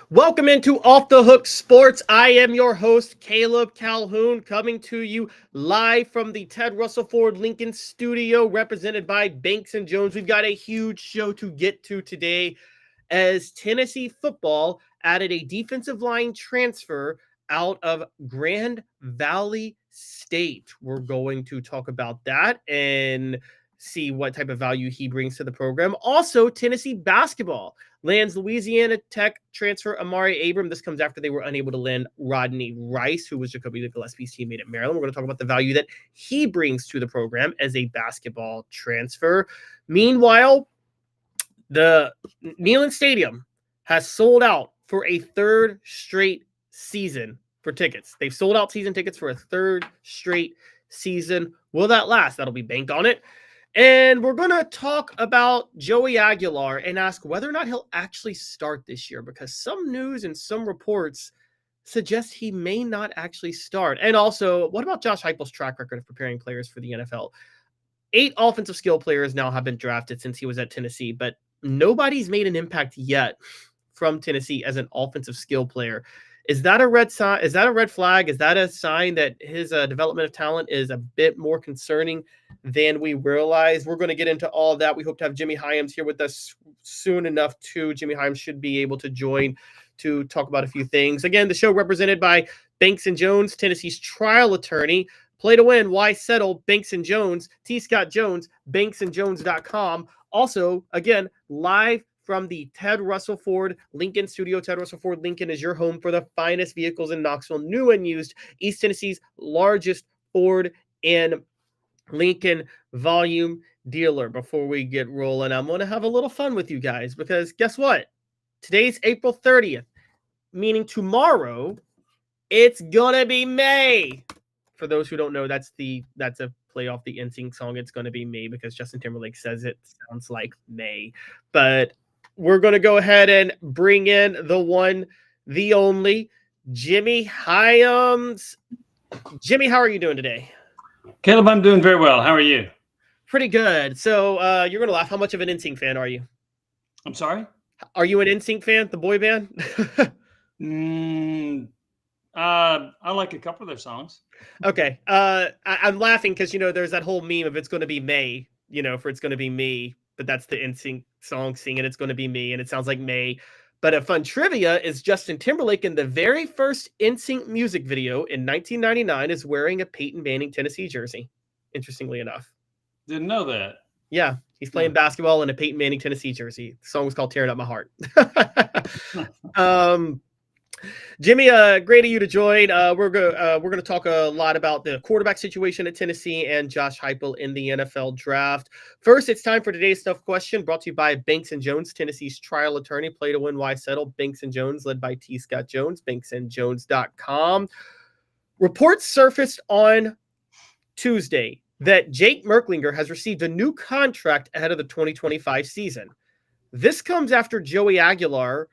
Welcome into Off the Hook Sports. I am your host, Caleb Calhoun, coming to you live from the Ted Russell Ford Lincoln Studio, represented by Banks and Jones. We've got a huge show to get to today as Tennessee football added a defensive line transfer out of Grand Valley State. We're going to talk about that and see what type of value he brings to the program. Also, Tennessee basketball lands Louisiana Tech transfer Amaree Abram. This comes after they were unable to land Rodney Rice, who was Jacoby Gillespie's teammate at Maryland. We're going to talk about the value that he brings to the program as a basketball transfer. Meanwhile, the Neyland Stadium has sold out for a third straight season for tickets. They've sold out season tickets for a third straight season. Will that last? That'll be banked on it. And we're going to talk about Joey Aguilar and ask whether or not he'll actually start this year, because some news and some reports suggest he may not actually start. And also, what about Josh Heupel's track record of preparing players for the NFL? 8 offensive skill players now have been drafted since he was at Tennessee, but nobody's made an impact yet from Tennessee as an offensive skill player. Is that a red sign? Is that a red flag? Is that a sign that his development of talent is a bit more concerning than we realize? We're going to get into all of that. We hope to have Jimmy Hyams here with us soon enough too. Jimmy Hyams should be able to join to talk about a few things. Again, the show represented by Banks and Jones, Tennessee's trial attorney. Play to win. Why settle? Banks and Jones. T. Scott Jones. BanksandJones.com. Also, again, live from the Ted Russell Ford Lincoln Studio. Ted Russell Ford Lincoln is your home for the finest vehicles in Knoxville, new and used. East Tennessee's largest Ford and Lincoln volume dealer. Before we get rolling, I'm going to have a little fun with you guys, because guess what? Today's April 30th, meaning tomorrow, it's going to be May. For those who don't know, that's a play off the NSYNC song. It's going to be May because Justin Timberlake says it sounds like May. But we're going to go ahead and bring in the one, the only, Jimmy Hyams. Jimmy, how are you doing today? Caleb, I'm doing very well. How are you? Pretty good. So you're going to laugh. How much of an NSYNC fan are you? I'm sorry? Are you an NSYNC fan, the boy band? I like a couple of their songs. Okay. I'm laughing because, there's that whole meme of it's going to be May, for It's Going to Be Me. But that's the NSYNC song singing It's Going to Be Me, and it sounds like May. But a fun trivia is Justin Timberlake in the very first NSYNC music video in 1999 is wearing a Peyton Manning Tennessee jersey, interestingly enough. Didn't know that. Yeah, he's playing basketball in a Peyton Manning Tennessee jersey. The song was called Tearing Up My Heart. Jimmy, great of you to join. We're going to talk a lot about the quarterback situation at Tennessee and Josh Heupel in the NFL draft. First, it's time for today's tough question, brought to you by Banks and Jones, Tennessee's trial attorney. Play to win, why settle? Banks and Jones, led by T. Scott Jones, BanksandJones.com. Reports surfaced on Tuesday that Jake Merklinger has received a new contract ahead of the 2025 season. This comes after Joey Aguilar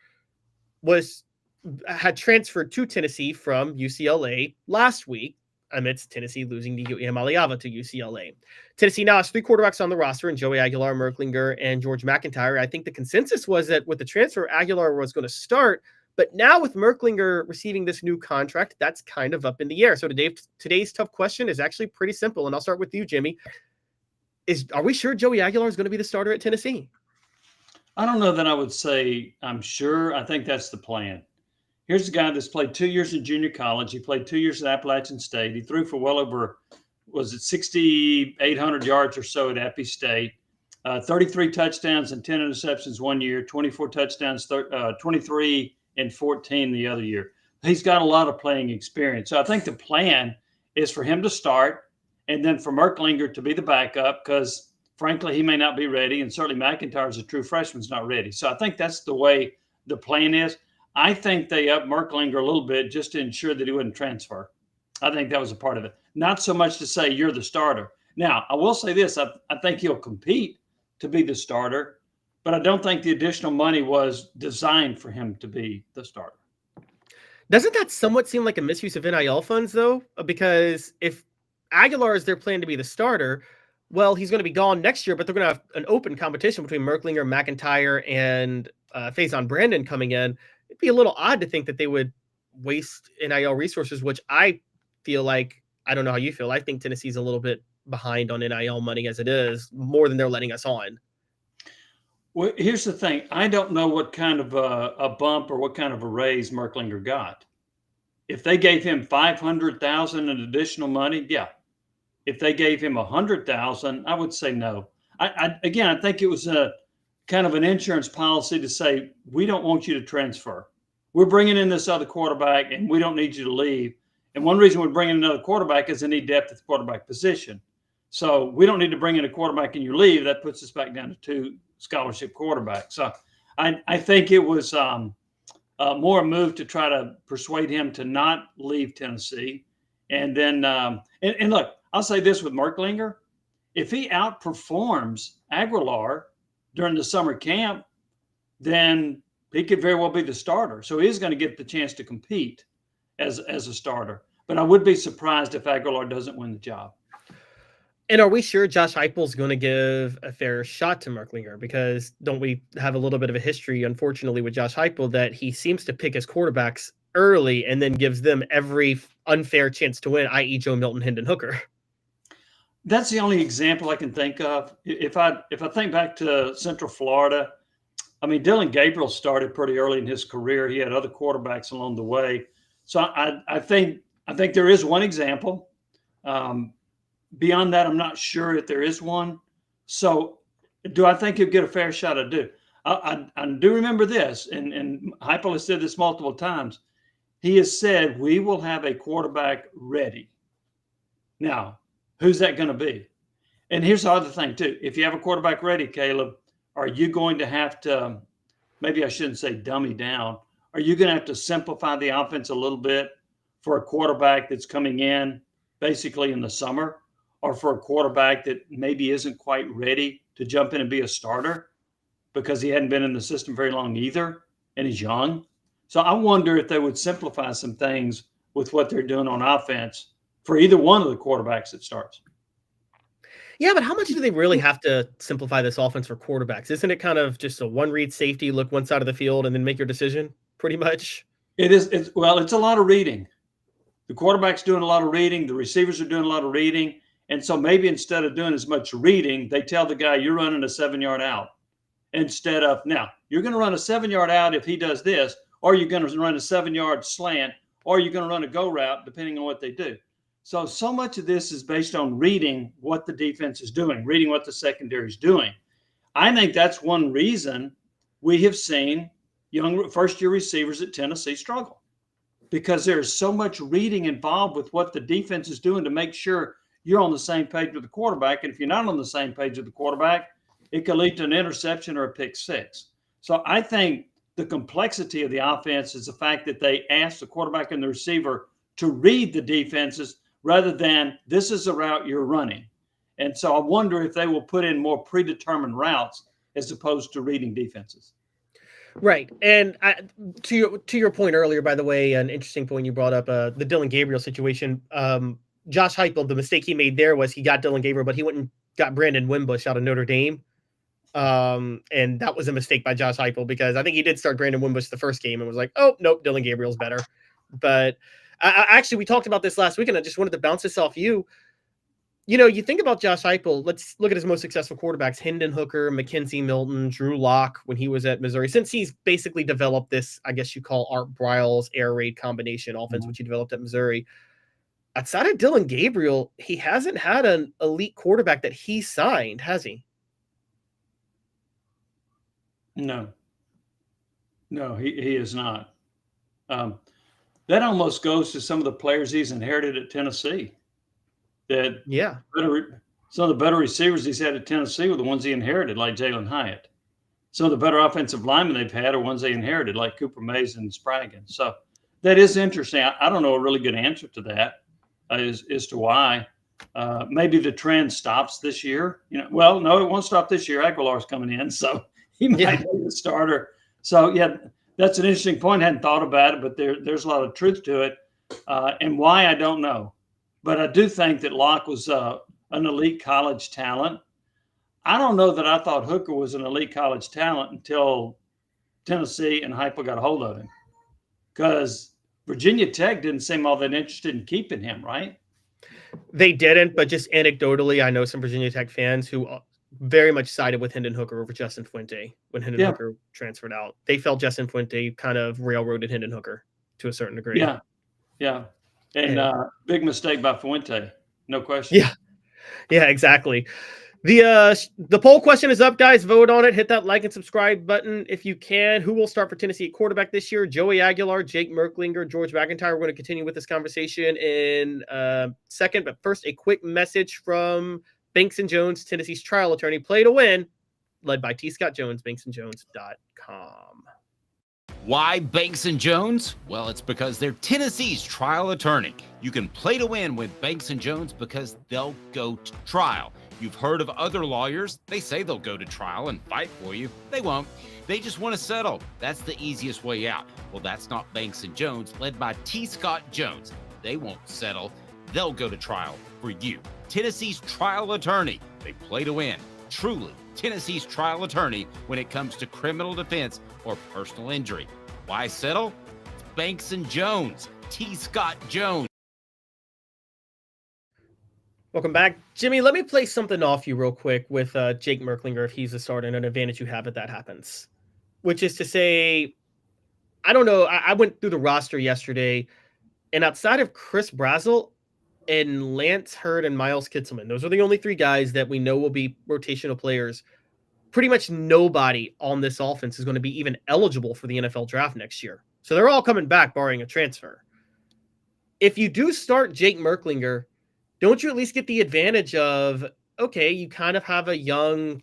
had transferred to Tennessee from UCLA last week amidst Tennessee losing Nico Iamaleava to UCLA. Tennessee now has 3 quarterbacks on the roster, and Joey Aguilar, Merklinger, and George MacIntyre. I think the consensus was that with the transfer, Aguilar was going to start, but now with Merklinger receiving this new contract, that's kind of up in the air. So today's tough question is actually pretty simple, and I'll start with you, Jimmy. Are we sure Joey Aguilar is going to be the starter at Tennessee? I don't know that I would say I'm sure. I think that's the plan. Here's a guy that's played 2 years in junior college. He played 2 years at Appalachian State. He threw for well over, 6,800 yards or so at Appy State. 33 touchdowns and 10 interceptions one year, 24 touchdowns, 23 and 14 the other year. He's got a lot of playing experience. So I think the plan is for him to start and then for Merklinger to be the backup because, frankly, he may not be ready. And certainly MacIntyre, as a true freshman, is not ready. So I think that's the way the plan is. I think they upped Merklinger a little bit just to ensure that he wouldn't transfer. I think that was a part of it. Not so much to say you're the starter. Now, I will say this. I think he'll compete to be the starter, but I don't think the additional money was designed for him to be the starter. Doesn't that somewhat seem like a misuse of NIL funds, though? Because if Aguilar is their plan to be the starter, well, he's going to be gone next year, but they're going to have an open competition between Merklinger, MacIntyre, and Faison Brandon coming in. it'd be a little odd to think that they would waste NIL resources, which I feel like, I don't know how you feel. I think Tennessee's a little bit behind on NIL money as it is, more than they're letting us on. Well, here's the thing. I don't know what kind of a bump or what kind of a raise Merklinger got. If they gave him $500,000 in additional money, yeah. If they gave him $100,000, I would say no. I think it was a kind of an insurance policy to say, we don't want you to transfer. We're bringing in this other quarterback, and we don't need you to leave. And one reason we're bringing in another quarterback is they need depth at the quarterback position. So we don't need to bring in a quarterback and you leave. That puts us back down to 2 scholarship quarterbacks. So I think it was more a move to try to persuade him to not leave Tennessee. And then, and look, I'll say this with Merklinger. If he outperforms Aguilar during the summer camp, then he could very well be the starter. So he's going to get the chance to compete as a starter. But I would be surprised if Aguilar doesn't win the job. And are we sure Josh Heupel's going to give a fair shot to Merklinger? Because don't we have a little bit of a history, unfortunately, with Josh Heupel, that he seems to pick his quarterbacks early and then gives them every unfair chance to win, i.e. Joe Milton, Hendon Hooker. That's the only example I can think of. If I think back to Central Florida, I mean, Dillon Gabriel started pretty early in his career. He had other quarterbacks along the way. So I think there is one example. Beyond that, I'm not sure if there is one. So do I think he'll get a fair shot? I do. I do remember this, and Heupel has said this multiple times. He has said, we will have a quarterback ready. Now, who's that going to be? And here's the other thing, too. If you have a quarterback ready, Caleb, are you going to have to, maybe I shouldn't say dummy down, are you going to have to simplify the offense a little bit for a quarterback that's coming in basically in the summer, or for a quarterback that maybe isn't quite ready to jump in and be a starter because he hadn't been in the system very long either, and he's young? So I wonder if they would simplify some things with what they're doing on offense for either one of the quarterbacks that starts. Yeah, but how much do they really have to simplify this offense for quarterbacks? Isn't it kind of just a one-read safety, look one side of the field, and then make your decision, pretty much? It is. It's a lot of reading. The quarterback's doing a lot of reading. The receivers are doing a lot of reading. And so maybe instead of doing as much reading, they tell the guy, you're running a 7-yard out. Instead of, now, you're going to run a 7-yard out if he does this, or you're going to run a 7-yard slant, or you're going to run a go route, depending on what they do. So much of this is based on reading what the defense is doing, reading what the secondary is doing. I think that's one reason we have seen young first-year receivers at Tennessee struggle, because there's so much reading involved with what the defense is doing to make sure you're on the same page with the quarterback. And if you're not on the same page with the quarterback, it could lead to an interception or a pick six. So I think the complexity of the offense is the fact that they ask the quarterback and the receiver to read the defenses rather than this is a route you're running. And so I wonder if they will put in more predetermined routes as opposed to reading defenses. Right. And to your point earlier, by the way, an interesting point you brought up, the Dillon Gabriel situation. Josh Heupel, the mistake he made there was he got Dillon Gabriel, but he went and got Brandon Wimbush out of Notre Dame. And that was a mistake by Josh Heupel, because I think he did start Brandon Wimbush the first game and was like, oh, nope, Dillon Gabriel's better. But actually, we talked about this last week, and I just wanted to bounce this off you. You know, you think about Josh Heupel, let's look at his most successful quarterbacks, Hendon Hooker, McKenzie Milton, Drew Lock when he was at Missouri. Since he's basically developed this, I guess you call Art Briles air raid combination offense, which he developed at Missouri. Outside of Dillon Gabriel, he hasn't had an elite quarterback that he signed, has he? No, he is not. That almost goes to some of the players he's inherited at Tennessee. That some of the better receivers he's had at Tennessee were the ones he inherited, like Jalen Hyatt. Some of the better offensive linemen they've had are ones they inherited, like Cooper Mays and Spraggin. So that is interesting. I don't know a really good answer to that as to why. Maybe the trend stops this year. Well, no, it won't stop this year. Aguilar's coming in, so he might be the starter. So, yeah, that's an interesting point. I hadn't thought about it, but there's a lot of truth to it. And why, I don't know. But I do think that Locke was an elite college talent. I don't know that I thought Hooker was an elite college talent until Tennessee and Heupel got a hold of him. because Virginia Tech didn't seem all that interested in keeping him, right? They didn't, but just anecdotally, I know some Virginia Tech fans who very much sided with Hendon Hooker over Justin Fuente when Hendon Hooker transferred out. They felt Justin Fuente kind of railroaded Hendon Hooker to a certain degree. Yeah. And big mistake by Fuente, no question. Yeah, exactly. The poll question is up, guys. Vote on it. Hit that like and subscribe button if you can. Who will start for Tennessee at quarterback this year? Joey Aguilar, Jake Merklinger, George MacIntyre. We're going to continue with this conversation in a second. But first, a quick message from Banks & Jones, Tennessee's trial attorney. Play to win, led by T. Scott Jones, banksandjones.com. Why Banks & Jones? Well, it's because they're Tennessee's trial attorney. You can play to win with Banks & Jones because they'll go to trial. You've heard of other lawyers. They say they'll go to trial and fight for you. They won't. They just want to settle. That's the easiest way out. Well, that's not Banks & Jones, led by T. Scott Jones. They won't settle. They'll go to trial for you. Tennessee's trial attorney. They play to win. Truly, Tennessee's trial attorney when it comes to criminal defense or personal injury. Why settle? It's Banks & Jones. T. Scott Jones. Welcome back. Jimmy, let me play something off you real quick with Jake Merklinger if he's the starter and an advantage you have if that happens. Which is to say, I don't know, I went through the roster yesterday, and outside of Chris Brazel and Lance Hurd and Miles Kitselman, those are the only three guys that we know will be rotational players. Pretty much nobody on this offense is going to be even eligible for the NFL draft next year. So they're all coming back, barring a transfer. If you do start Jake Merklinger, don't you at least get the advantage of, okay, you kind of have a young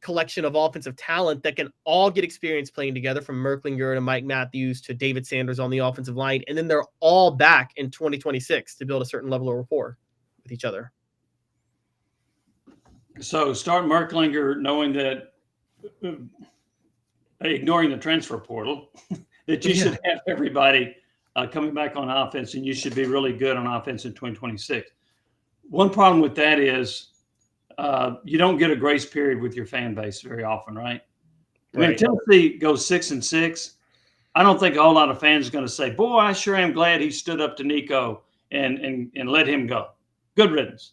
collection of offensive talent that can all get experience playing together, from Merklinger to Mike Matthews to David Sanders on the offensive line, and then they're all back in 2026 to build a certain level of rapport with each other. So start Merklinger knowing that, ignoring the transfer portal, that you should have everybody coming back on offense, and you should be really good on offense in 2026. One problem with that is you don't get a grace period with your fan base very often, right? When Tennessee goes 6-6, I don't think a whole lot of fans are going to say, boy, I sure am glad he stood up to Nico and let him go. Good riddance.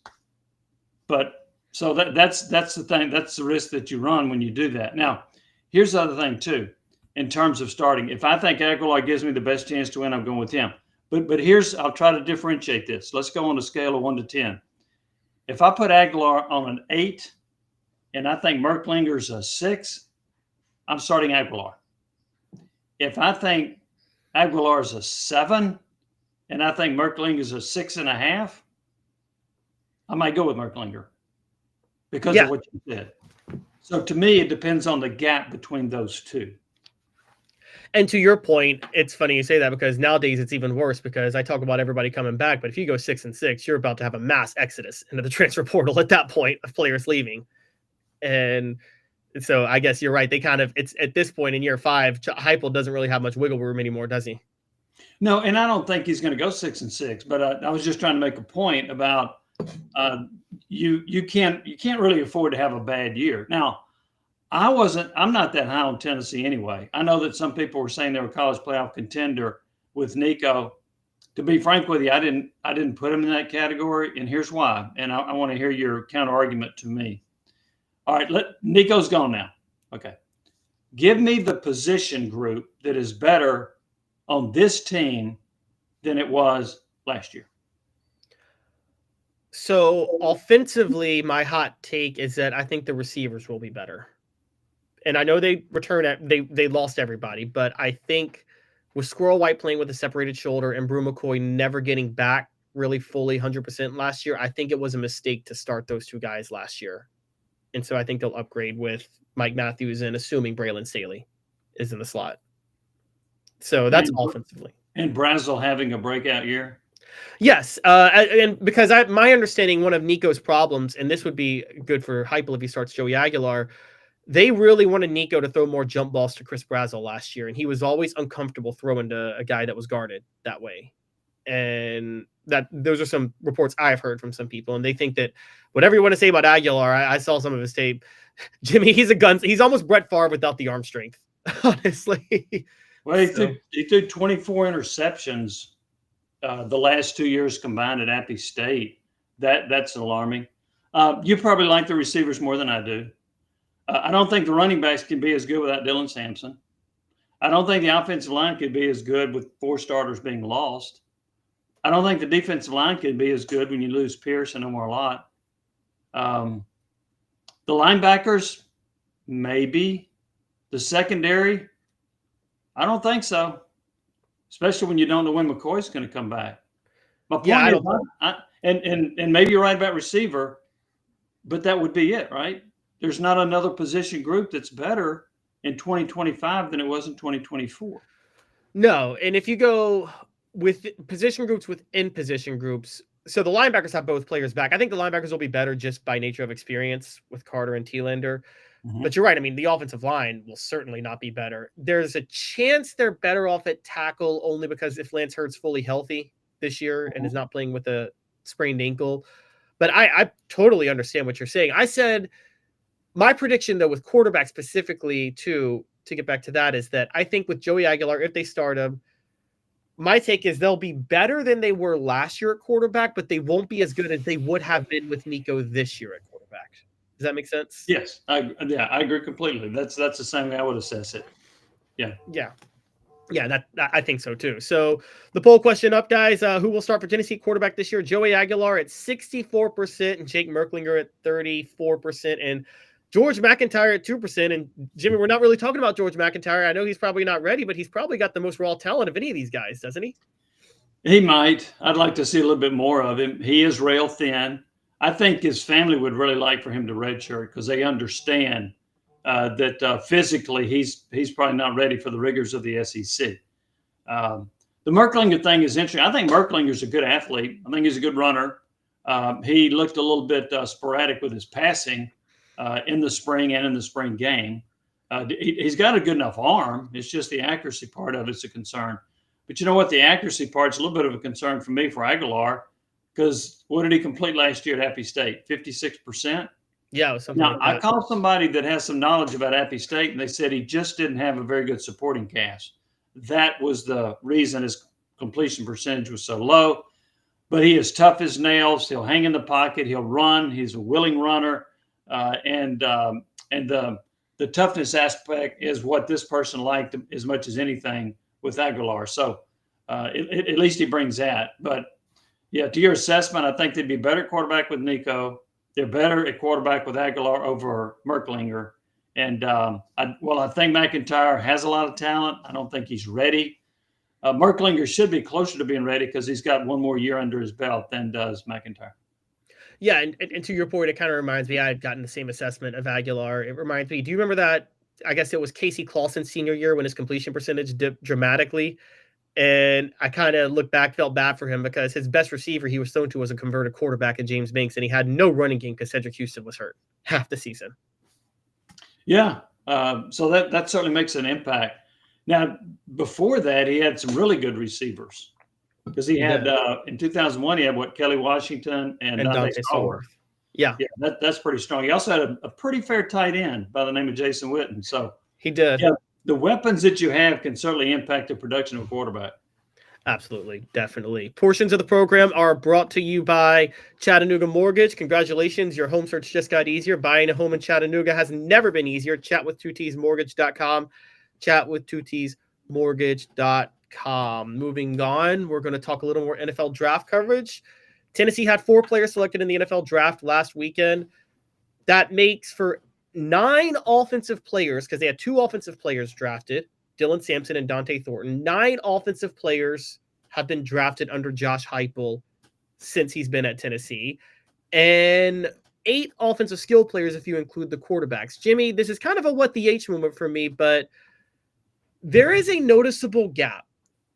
But so that's the thing. That's the risk that you run when you do that. Now, here's the other thing, too. In terms of starting, if I think Aguilar gives me the best chance to win, I'm going with him. But I'll try to differentiate this. Let's go on a scale of 1 to 10. If I put Aguilar on an 8 and I think Merklinger's a 6, I'm starting Aguilar. If I think Aguilar's a 7 and I think Merklinger's a 6.5, I might go with Merklinger because of what you said. So to me, it depends on the gap between those two. And to your point, it's funny you say that, because nowadays it's even worse, because I talk about everybody coming back, but if you go 6-6, you're about to have a mass exodus into the transfer portal at that point of players leaving. And so I guess you're right. They kind of, it's at this point in year 5, Heupel doesn't really have much wiggle room anymore, does he? No, and I don't think he's going to go 6-6, but I was just trying to make a point about you can't really afford to have a bad year. Now, I'm not that high on Tennessee anyway. I know that some people were saying they were a college playoff contender with Nico. To be frank with you, I didn't put him in that category, and here's why. And I want to hear your counter argument to me. All right, Nico's gone now. Okay. Give me the position group that is better on this team than it was last year. So offensively, my hot take is that I think the receivers will be better. And I know they lost everybody, but I think with Squirrel White playing with a separated shoulder and Brew McCoy never getting back really fully 100% last year, I think it was a mistake to start those two guys last year. And so I think they'll upgrade with Mike Matthews and assuming Braylon Staley is in the slot. So that's offensively. And Brazel having a breakout year? Yes. And because my understanding, one of Nico's problems, and this would be good for Heupel if he starts Joey Aguilar, they really wanted Nico to throw more jump balls to Chris Brazel last year, and he was always uncomfortable throwing to a guy that was guarded that way. And those are some reports I've heard from some people, and they think that whatever you want to say about Aguilar, I saw some of his tape. Jimmy, he's almost Brett Favre without the arm strength, honestly. Well, he threw 24 interceptions the last 2 years combined at Appy State. That's alarming. You probably like the receivers more than I do. I don't think the running backs can be as good without Dylan Sampson. I don't think the offensive line could be as good with 4 starters being lost. I don't think the defensive line could be as good when you lose Pierce and Omar Lott. The linebackers, maybe. The secondary, I don't think so. Especially when you don't know when McCoy's going to come back. My point is, and maybe you're right about receiver, but that would be it, right? There's not another position group that's better in 2025 than it was in 2024. No, and if you go with position groups within position groups, so the linebackers have both players back. I think the linebackers will be better just by nature of experience with Carter and Thielander. But you're right. I mean, the offensive line will certainly not be better. There's a chance they're better off at tackle only because if Lance Hurt's fully healthy this year and is not playing with a sprained ankle. But I totally understand what you're saying. I said my prediction, though, with quarterback specifically, to get back to that, is that I think with Joey Aguilar, if they start him, my take is they'll be better than they were last year at quarterback, but they won't be as good as they would have been with Nico this year at quarterback. Does that make sense? Yes. I agree completely. That's the same way I would assess it. Yeah. That I think so too. So the poll question up, guys. Who will start for Tennessee quarterback this year? Joey Aguilar at 64% and Jake Merklinger at 34% and George MacIntyre at 2%. And Jimmy, we're not really talking about George MacIntyre. I know he's probably not ready, but he's probably got the most raw talent of any of these guys, doesn't he? He might. I'd like to see a little bit more of him. He is rail thin. I think his family would really like for him to redshirt because they understand that physically he's probably not ready for the rigors of the SEC. The Merklinger thing is interesting. I think Merklinger's a good athlete. I think he's a good runner. He looked a little bit sporadic with his passing in the spring and in the spring game. He's got a good enough arm. It's just the accuracy part of it's a concern. But you know what? The accuracy part's a little bit of a concern for me for Aguilar. Because what did he complete last year at Appy State? 56%? Yeah, it was something now, like that. I called somebody that has some knowledge about Appy State, and they said he just didn't have a very good supporting cast. That was the reason his completion percentage was so low. But he is tough as nails. He'll hang in the pocket. He'll run. He's a willing runner. And the toughness aspect is what this person liked as much as anything with Aguilar. So at least he brings that. But yeah, to your assessment, I think they'd be better at quarterback with Nico. They're better at quarterback with Aguilar over Merklinger. And I think MacIntyre has a lot of talent. I don't think he's ready. Merklinger should be closer to being ready because he's got one more year under his belt than does MacIntyre. Yeah, and to your point, it kind of reminds me, I had gotten the same assessment of Aguilar. It reminds me, do you remember that, I guess it was Casey Clausen's senior year when his completion percentage dipped dramatically? And I kind of looked back, felt bad for him because his best receiver he was thrown to was a converted quarterback in James Banks, and he had no running game because Cedric Houston was hurt half the season. Yeah. So that certainly makes an impact. Now, before that, he had some really good receivers because he had in 2001, he had Kelly Washington and Dante Stallworth. Yeah, that's pretty strong. He also had a pretty fair tight end by the name of Jason Witten. So he did. Yeah, the weapons that you have can certainly impact the production of a quarterback. Absolutely. Definitely. Portions of the program are brought to you by Chattanooga Mortgage. Congratulations. Your home search just got easier. Buying a home in Chattanooga has never been easier. Chatwith2tsmortgage.com. Chatwith2tsmortgage.com. Moving on, we're going to talk a little more NFL draft coverage. Tennessee had 4 players selected in the NFL draft last weekend. That makes for 9 offensive players, because they had 2 offensive players drafted, Dylan Sampson and Dante Thornton. 9 offensive players have been drafted under Josh Heupel since he's been at Tennessee. And 8 offensive skill players if you include the quarterbacks. Jimmy, this is kind of a what the H moment for me, but there is a noticeable gap.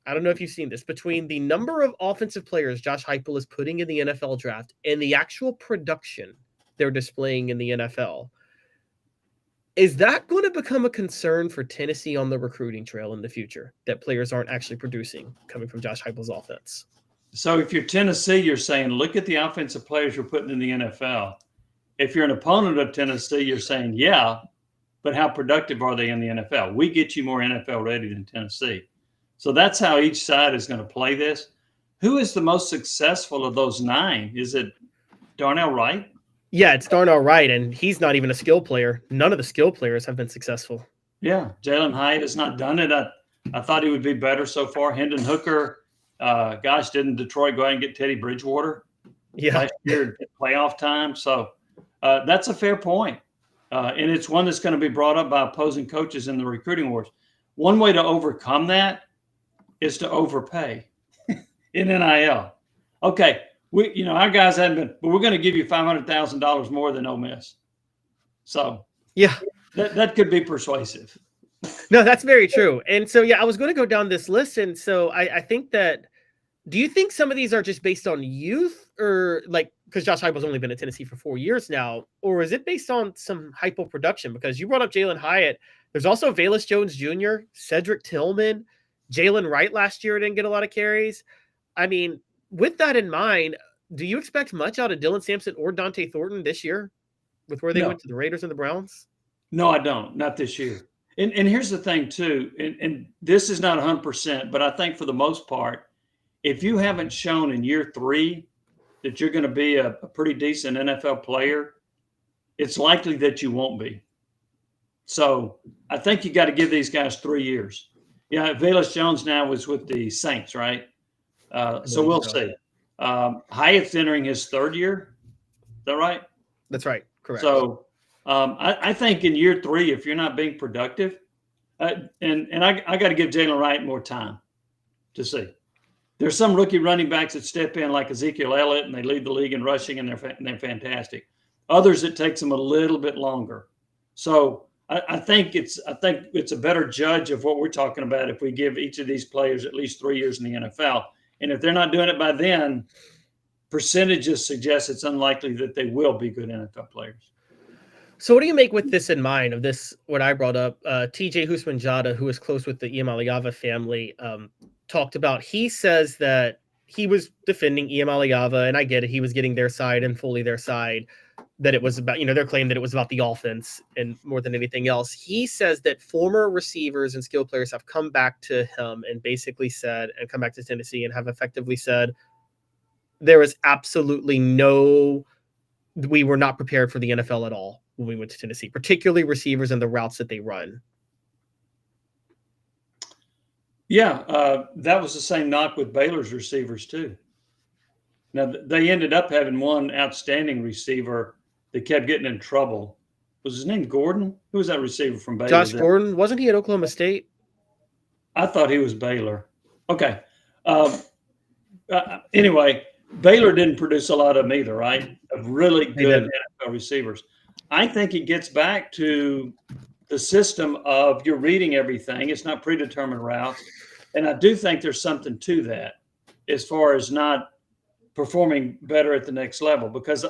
I don't know if you've seen this, between the number of offensive players Josh Heupel is putting in the NFL draft and the actual production they're displaying in the NFL. Is that going to become a concern for Tennessee on the recruiting trail in the future, that players aren't actually producing coming from Josh Heupel's offense? So if you're Tennessee, you're saying, look at the offensive players you're putting in the NFL. If you're an opponent of Tennessee, you're saying, yeah, but how productive are they in the NFL? We get you more NFL ready than Tennessee. So that's how each side is going to play this. Who is the most successful of those 9? Is it Darnell Wright? Yeah, it's Darnell Wright, and he's not even a skill player. None of the skill players have been successful. Yeah, Jalen Hyatt has not done it. I thought he would be better so far. Hendon Hooker, gosh, didn't Detroit go ahead and get Teddy Bridgewater last year at playoff time? So that's a fair point. And it's one that's going to be brought up by opposing coaches in the recruiting wars. One way to overcome that is to overpay in NIL. Okay, our guys haven't been, but we're going to give you $500,000 more than Ole Miss. So yeah, that could be persuasive. No, that's very true. And so, I was going to go down this list. And so I think that, do you think some of these are just based on youth, or like, because Josh Heupel's only been at Tennessee for 4 years now, or is it based on some Heupel production? Because you brought up Jalen Hyatt. There's also Velus Jones Jr., Cedric Tillman, Jalen Wright last year didn't get a lot of carries. I mean, with that in mind, do you expect much out of Dylan Sampson or Dante Thornton this year with where they went to the Raiders and the Browns? No, I don't. Not this year. And here's the thing, too, and this is not 100%, but I think for the most part, if you haven't shown in year 3 that you're going to be a pretty decent NFL player, it's likely that you won't be. So I think you got to give these guys 3 years. Yeah, Velus Jones now is with the Saints, right? So we'll see. Hyatt's entering his 3rd year. Is that right? That's right. Correct. So I think in year 3, if you're not being productive, and I got to give Jalen Wright more time to see. There's some rookie running backs that step in like Ezekiel Elliott and they lead the league in rushing and they're fantastic. Others, it takes them a little bit longer. So I think it's a better judge of what we're talking about if we give each of these players at least 3 years in the NFL. And if they're not doing it by then, percentages suggest it's unlikely that they will be good NFL players. So what do you make with this in mind of this, what I brought up? TJ Husmanjada, who is close with the Iamaleava family, talked about, he says that he was defending Iamaleava, and I get it, he was getting their side and fully their side, that it was about, their claim that it was about the offense and more than anything else. He says that former receivers and skill players have come back to him and basically said, and come back to Tennessee and have effectively said, there is absolutely we were not prepared for the NFL at all when we went to Tennessee, particularly receivers and the routes that they run. Yeah, that was the same knock with Baylor's receivers too. Now, they ended up having one outstanding receiver that kept getting in trouble. Was his name Gordon? Who was that receiver from Baylor? Josh Gordon. Wasn't he at Oklahoma State? I thought he was Baylor. Okay. Anyway, Baylor didn't produce a lot of them either, right? Of really good NFL receivers. I think it gets back to the system of you're reading everything. It's not predetermined routes. And I do think there's something to that as far as not performing better at the next level, because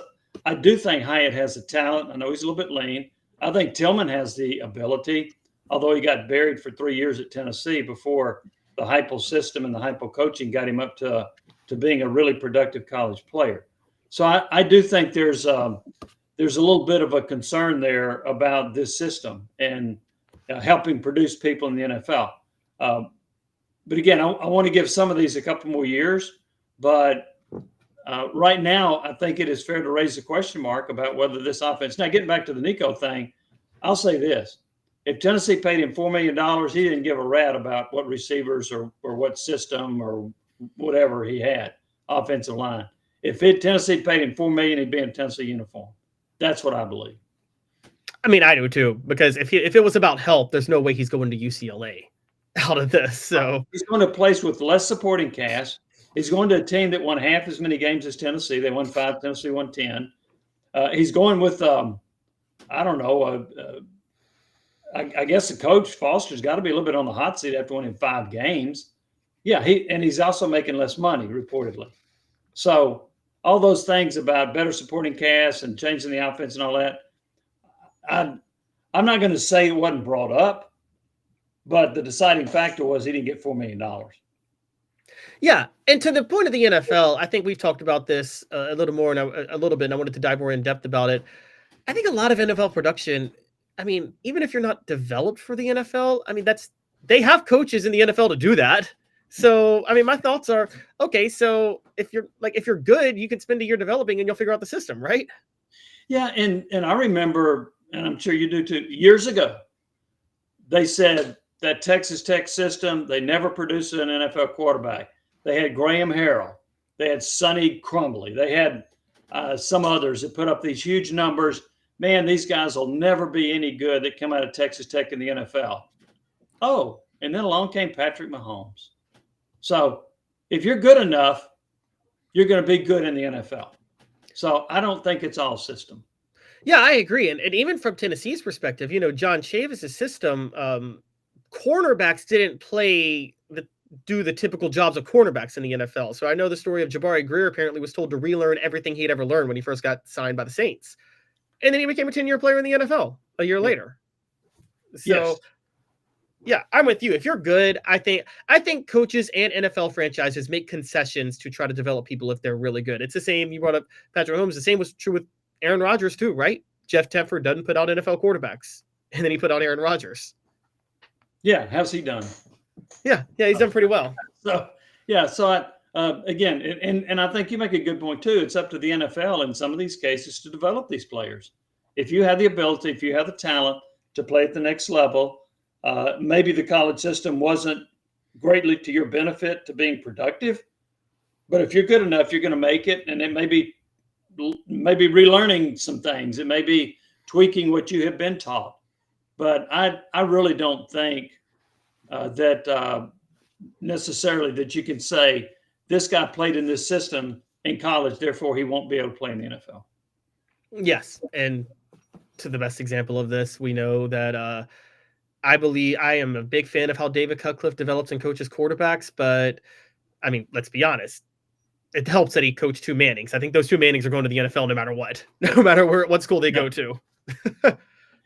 I do think Hyatt has the talent. I know he's a little bit lean. I think Tillman has the ability, although he got buried for 3 years at Tennessee before the Heupel system and the Heupel coaching got him up to being a really productive college player. So I do think there's a little bit of a concern there about this system and helping produce people in the NFL. But again, I want to give some of these a couple more years. But right now, I think it is fair to raise a question mark about whether this offense. Now, getting back to the Nico thing, I'll say this. If Tennessee paid him $4 million, he didn't give a rat about what receivers or what system or whatever he had, offensive line. If Tennessee paid him $4 million, he'd be in a Tennessee uniform. That's what I believe. I mean, I do too, because if it was about help, there's no way he's going to UCLA out of this. So he's going to a place with less supporting cast. He's going to a team that won half as many games as Tennessee. They won 5, Tennessee won 10. He's going with, I don't know, I guess the coach, Foster's got to be a little bit on the hot seat after winning 5 games. Yeah, he's also making less money, reportedly. So all those things about better supporting cast and changing the offense and all that, I'm not going to say it wasn't brought up, but the deciding factor was he didn't get $4 million. Yeah, and to the point of the NFL, I think we've talked about this a little more and a little bit, and I wanted to dive more in depth about it. I think a lot of NFL production I mean, even if you're not developed for the NFL, I mean, they have coaches in the NFL to do that. So, I mean, my thoughts are, okay, so if you're good, you can spend a year developing and you'll figure out the system, right? Yeah, and I remember, and I'm sure you do too, years ago, they said that Texas Tech system, they never produced an NFL quarterback. They had Graham Harrell. They had Sonny Crumbly. They had some others that put up these huge numbers. Man, these guys will never be any good that come out of Texas Tech in the NFL. Oh, and then along came Patrick Mahomes. So if you're good enough, you're going to be good in the NFL. So I don't think it's all system. Yeah, I agree. And even from Tennessee's perspective, John Chavis' system, cornerbacks didn't do the typical jobs of cornerbacks in the NFL. So I know the story of Jabari Greer apparently was told to relearn everything he'd ever learned when he first got signed by the Saints. And then he became a 10-year player in the NFL a year later. So, yes. Yeah, I'm with you. If you're good, I think coaches and NFL franchises make concessions to try to develop people if they're really good. It's the same. You brought up Patrick Mahomes. The same was true with Aaron Rodgers too, right? Jeff Tedford doesn't put out NFL quarterbacks, and then he put out Aaron Rodgers. Yeah, how's he done? Yeah, he's done pretty well. So again, and I think you make a good point too. It's up to the NFL in some of these cases to develop these players. If you have the ability, if you have the talent to play at the next level, maybe the college system wasn't greatly to your benefit to being productive, but if you're good enough, you're going to make it, and it may be relearning some things. It may be tweaking what you have been taught. But I really don't think that necessarily that you can say this guy played in this system in college, therefore he won't be able to play in the NFL. Yes, and to the best example of this, we know that I am a big fan of how David Cutcliffe develops and coaches quarterbacks, but I mean, let's be honest. It helps that he coached two Mannings. I think those two Mannings are going to the NFL no matter what, no matter what school they go to.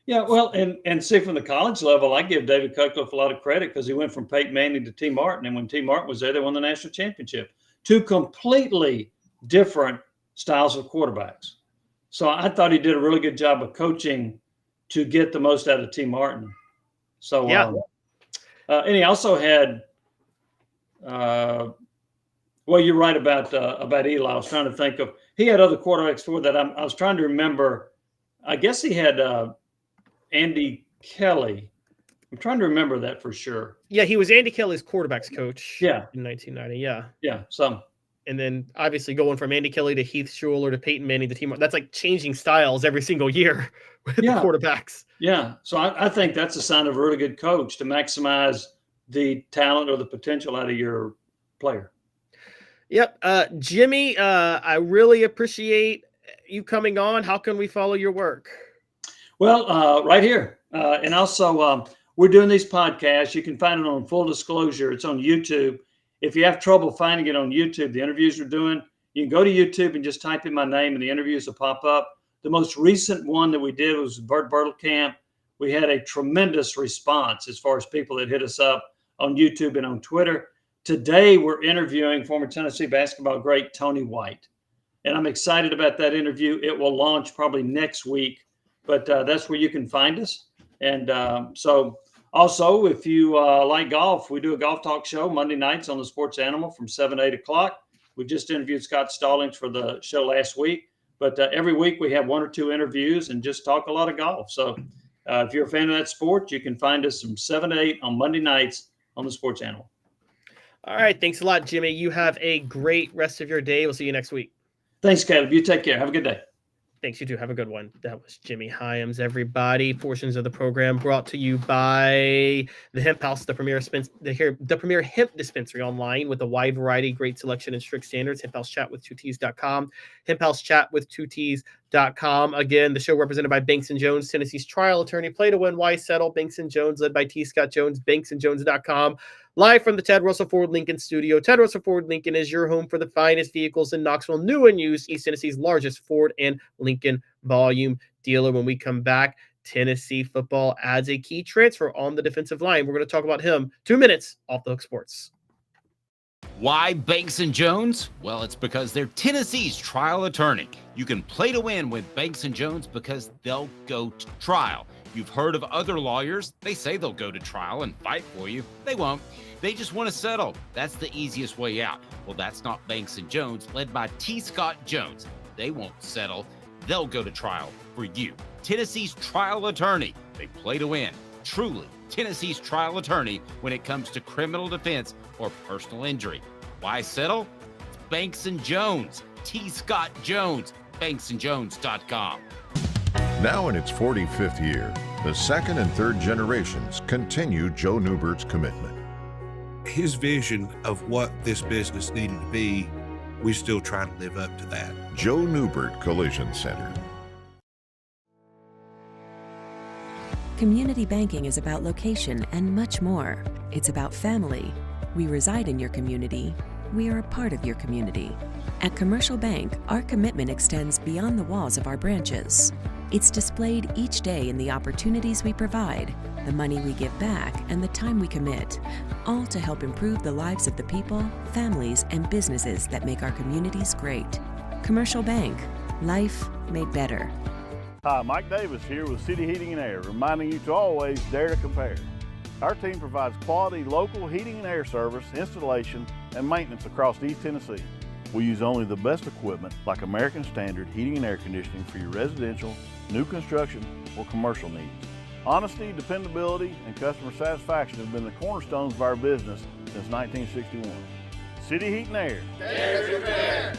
Yeah, well, and see, from the college level, I give David Cutcliffe a lot of credit because he went from Peyton Manning to T. Martin, and when T. Martin was there, they won the national championship. Two completely different styles of quarterbacks. So I thought he did a really good job of coaching to get the most out of T. Martin. So yeah, and he also had. Well, you're right about Eli. I was trying to think of. He had other quarterbacks for that. I was trying to remember. I guess he had Andy Kelly. I'm trying to remember that for sure. Yeah, he was Andy Kelly's quarterbacks coach. Yeah, in 1990. Yeah. Yeah. So. And then obviously going from Andy Kelly to Heath Schuler to Peyton Manning to T. That's like changing styles every single year with the quarterbacks. Yeah. So I think that's a sign of a really good coach to maximize the talent or the potential out of your player. Yep. Jimmy, I really appreciate you coming on. How can we follow your work? Well, right here. And also, we're doing these podcasts. You can find it on Full Disclosure. It's on YouTube. If you have trouble finding it on YouTube, the interviews we're doing, you can go to YouTube and just type in my name and the interviews will pop up. The most recent one that we did was Bert Bertelkamp. We had a tremendous response as far as people that hit us up on YouTube and on Twitter. Today, we're interviewing former Tennessee basketball great Tony White. And I'm excited about that interview. It will launch probably next week, but that's where you can find us. And so also, if you like golf, we do a golf talk show Monday nights on the Sports Animal from 7 to 8 o'clock. We just interviewed Scott Stallings for the show last week. But every week we have one or two interviews and just talk a lot of golf. So if you're a fan of that sport, you can find us from 7 to 8 on Monday nights on the Sports Animal. All right. Thanks a lot, Jimmy. You have a great rest of your day. We'll see you next week. Thanks, Caleb. You take care. Have a good day. Thanks, you too. Have a good one. That was Jimmy Hyams, everybody. Portions of the program brought to you by the Hemp House, the premier hemp dispensary online with a wide variety, great selection, and strict standards. HempHouseChatWith2Ts.com. HempHouseChatWith2Ts.com. Again, the show represented by Banks & Jones, Tennessee's trial attorney. Play to win, why settle? Banks & Jones, led by T. Scott Jones, BanksandJones.com. Live from the Ted Russell Ford Lincoln studio. Ted Russell Ford Lincoln is your home for the finest vehicles in Knoxville, new and used, East Tennessee's largest Ford and Lincoln volume dealer. When we come back, Tennessee football adds a key transfer on the defensive line. We're going to talk about him. 2 minutes off the Hook Sports. Why Banks & Jones? Well, it's because they're Tennessee's trial attorney. You can play to win with Banks & Jones because they'll go to trial. You've heard of other lawyers. They say they'll go to trial and fight for you. They won't. They just want to settle. That's the easiest way out. Well, that's not Banks & Jones, led by T. Scott Jones. They won't settle. They'll go to trial for you. Tennessee's trial attorney. They play to win. Truly, Tennessee's trial attorney when it comes to criminal defense or personal injury. Why settle? It's Banks & Jones. T. Scott Jones. BanksandJones.com. Now in its 45th year, the second and third generations continue Joe Newbert's commitment. His vision of what this business needed to be, we still try to live up to that. Joe Newbert Collision Center. Community banking is about location and much more. It's about family. We reside in your community. We are a part of your community. At Commercial Bank, our commitment extends beyond the walls of our branches. It's displayed each day in the opportunities we provide, the money we give back, and the time we commit, all to help improve the lives of the people, families, and businesses that make our communities great. Commercial Bank, life made better. Hi, Mike Davis here with City Heating and Air, reminding you to always dare to compare. Our team provides quality local heating and air service, installation, and maintenance across East Tennessee. We use only the best equipment like American Standard heating and air conditioning for your residential, new construction, or commercial needs. Honesty, dependability, and customer satisfaction have been the cornerstones of our business since 1961. City Heat and Air. Dare to compare.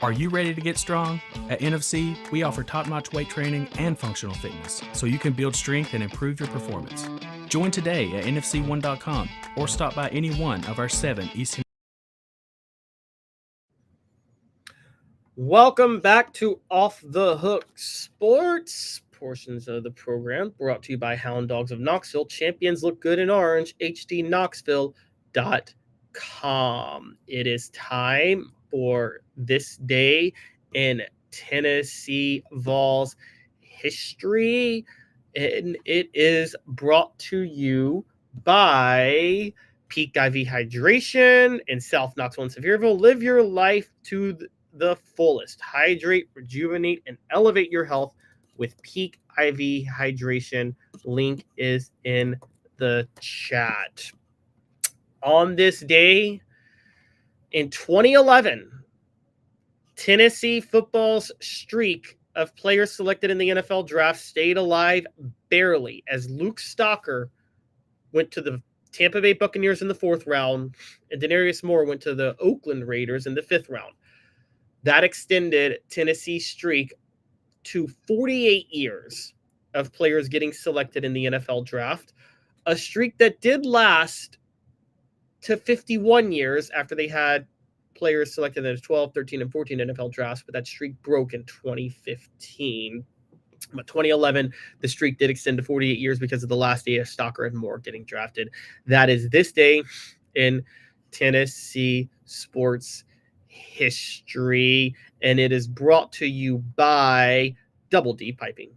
Are you ready to get strong? At NFC, we offer top-notch weight training and functional fitness, so you can build strength and improve your performance. Join today at NFC1.com or stop by any one of our 7 East. Welcome back to Off the Hook Sports. Portions of the program brought to you by Hound Dogs of Knoxville. Champions look good in orange. HDKnoxville.com. It is time for this day in Tennessee Vols history, and it is brought to you by Peak IV Hydration in South Knoxville and Sevierville. Live your life to the fullest. Hydrate, rejuvenate, and elevate your health with Peak IV Hydration. Link is in the chat. On this day in 2011, Tennessee football's streak of players selected in the NFL draft stayed alive barely as Luke Stocker went to the Tampa Bay Buccaneers in the 4th round and Denarius Moore went to the Oakland Raiders in the 5th round. That extended Tennessee's streak to 48 years of players getting selected in the NFL draft, a streak that did last to 51 years after they had players selected in the 12, 13, and 14 NFL drafts, but that streak broke in 2015. But 2011, the streak did extend to 48 years because of the last day of Stocker and Moore getting drafted. That is this day in Tennessee sports history, and it is brought to you by Double D Piping.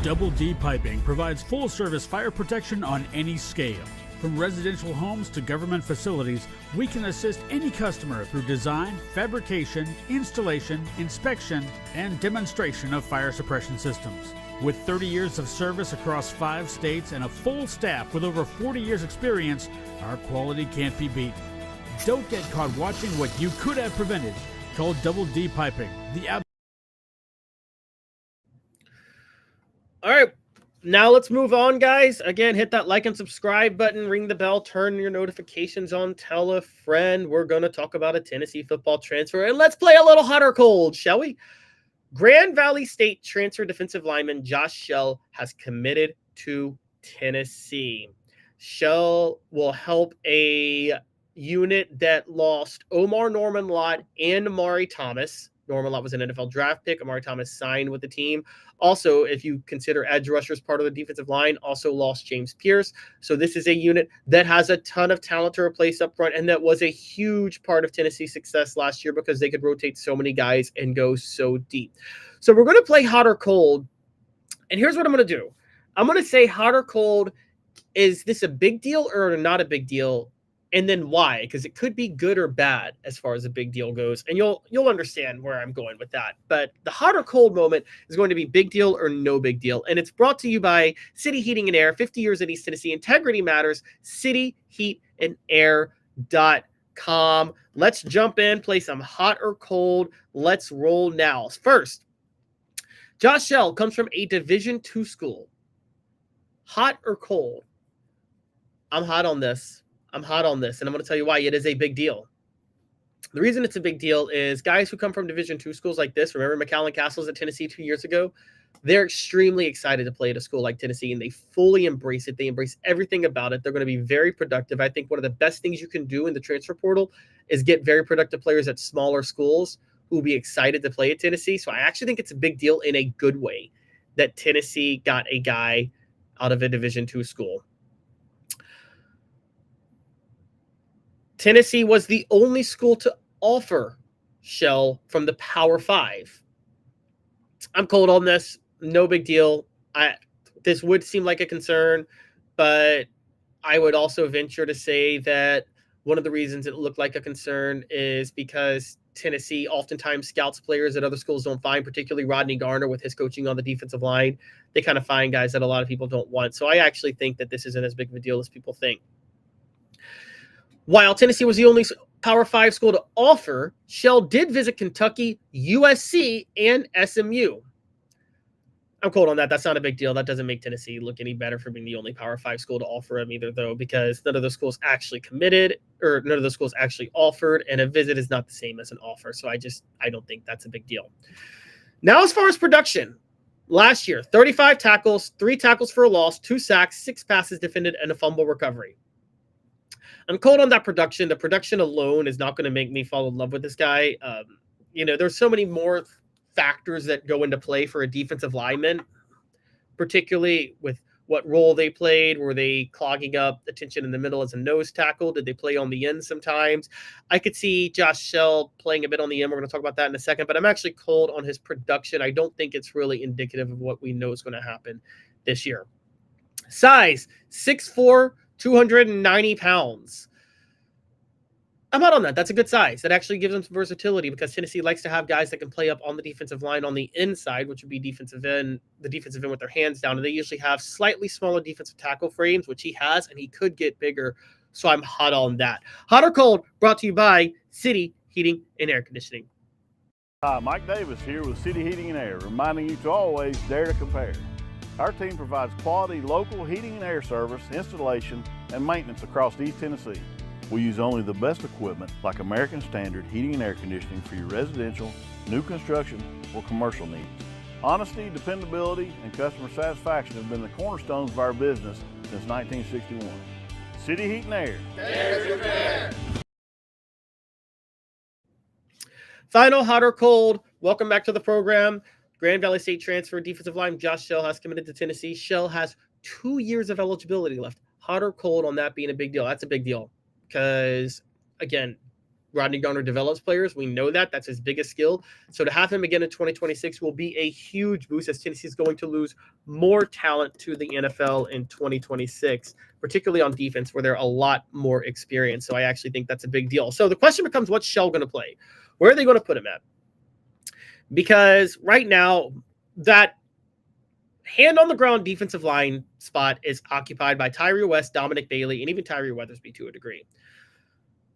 Double D Piping provides full-service fire protection on any scale. From residential homes to government facilities, we can assist any customer through design, fabrication, installation, inspection, and demonstration of fire suppression systems. With 30 years of service across 5 states and a full staff with over 40 years experience, our quality can't be beaten. Don't get caught watching what you could have prevented. Call Double D Piping. All right. Now let's move on, guys. Again, hit that like and subscribe button, ring the bell, turn your notifications on, tell a friend. We're going to talk about a Tennessee football transfer, and let's play a little hot or cold, shall we? Grand Valley State transfer defensive lineman Josh Schell has committed to Tennessee. Schell will help a unit that lost Omar Norman-Lott and Amari Thomas. Norman-Lott was an NFL draft pick. Amari Thomas signed with the team. Also, if you consider edge rushers part of the defensive line, also lost James Pierce. So this is a unit that has a ton of talent to replace up front, and that was a huge part of Tennessee's success last year because they could rotate so many guys and go so deep. So we're going to play hot or cold, and here's what I'm going to do. I'm going to say hot or cold is this a big deal or not a big deal? And then why? Because it could be good or bad as far as a big deal goes. And you'll understand where I'm going with that. But the hot or cold moment is going to be big deal or no big deal. And it's brought to you by City Heating and Air, 50 years in East Tennessee. Integrity matters. cityheatandair.com. Let's jump in, play some hot or cold. Let's roll now. First, Josh Schell comes from a Division II school. Hot or cold? I'm hot on this. And I'm going to tell you why. It is a big deal. The reason it's a big deal is guys who come from Division II schools like this, remember McAllen Castles at Tennessee 2 years ago? They're extremely excited to play at a school like Tennessee, and they fully embrace it. They embrace everything about it. They're going to be very productive. I think one of the best things you can do in the transfer portal is get very productive players at smaller schools who will be excited to play at Tennessee. So I actually think it's a big deal in a good way that Tennessee got a guy out of a Division II school. Tennessee was the only school to offer Schell from the Power 5. I'm cold on this. No big deal. This would seem like a concern, but I would also venture to say that one of the reasons it looked like a concern is because Tennessee oftentimes scouts players that other schools don't find, particularly Rodney Garner with his coaching on the defensive line. They kind of find guys that a lot of people don't want. So I actually think that this isn't as big of a deal as people think. While Tennessee was the only Power 5 school to offer, Schell did visit Kentucky, USC, and SMU. I'm cold on that. That's not a big deal. That doesn't make Tennessee look any better for being the only Power 5 school to offer him either, though, because none of those schools actually committed, or none of those schools actually offered, and a visit is not the same as an offer. So I don't think that's a big deal. Now, as far as production, last year, 35 tackles, 3 tackles for a loss, 2 sacks, 6 passes defended, and a fumble recovery. I'm cold on that production. The production alone is not going to make me fall in love with this guy. There's so many more factors that go into play for a defensive lineman, particularly with what role they played. Were they clogging up attention in the middle as a nose tackle? Did they play on the end sometimes? I could see Josh Schell playing a bit on the end. We're going to talk about that in a second, but I'm actually cold on his production. I don't think it's really indicative of what we know is going to happen this year. Size, 6'4", 290 pounds. I'm out on that. That's a good size. That actually gives them some versatility because Tennessee likes to have guys that can play up on the defensive line on the inside, which would be the defensive end with their hands down. And they usually have slightly smaller defensive tackle frames, which he has, and he could get bigger. So I'm hot on that. Hot or cold, brought to you by City Heating and Air Conditioning. Hi, Mike Davis here with City Heating and Air, reminding you to always dare to compare. Our team provides quality local heating and air service, installation, and maintenance across East Tennessee. We use only the best equipment like American Standard Heating and Air Conditioning for your residential, new construction, or commercial needs. Honesty, dependability, and customer satisfaction have been the cornerstones of our business since 1961. City Heat and Air. Dare to compare. Final hot or cold. Welcome back to the program. Grand Valley State transfer defensive line Josh Schell has committed to Tennessee. Schell has 2 years of eligibility left. Hot or cold on that being a big deal? That's a big deal because, again, Rodney Garner develops players. We know that. That's his biggest skill. So to have him again in 2026 will be a huge boost as Tennessee is going to lose more talent to the NFL in 2026, particularly on defense where they're a lot more experienced. So I actually think that's a big deal. So the question becomes, what's Schell going to play? Where are they going to put him at? Because right now, that hand-on-the-ground defensive line spot is occupied by Tyree West, Dominic Bailey, and even Tyree Weathersby to a degree.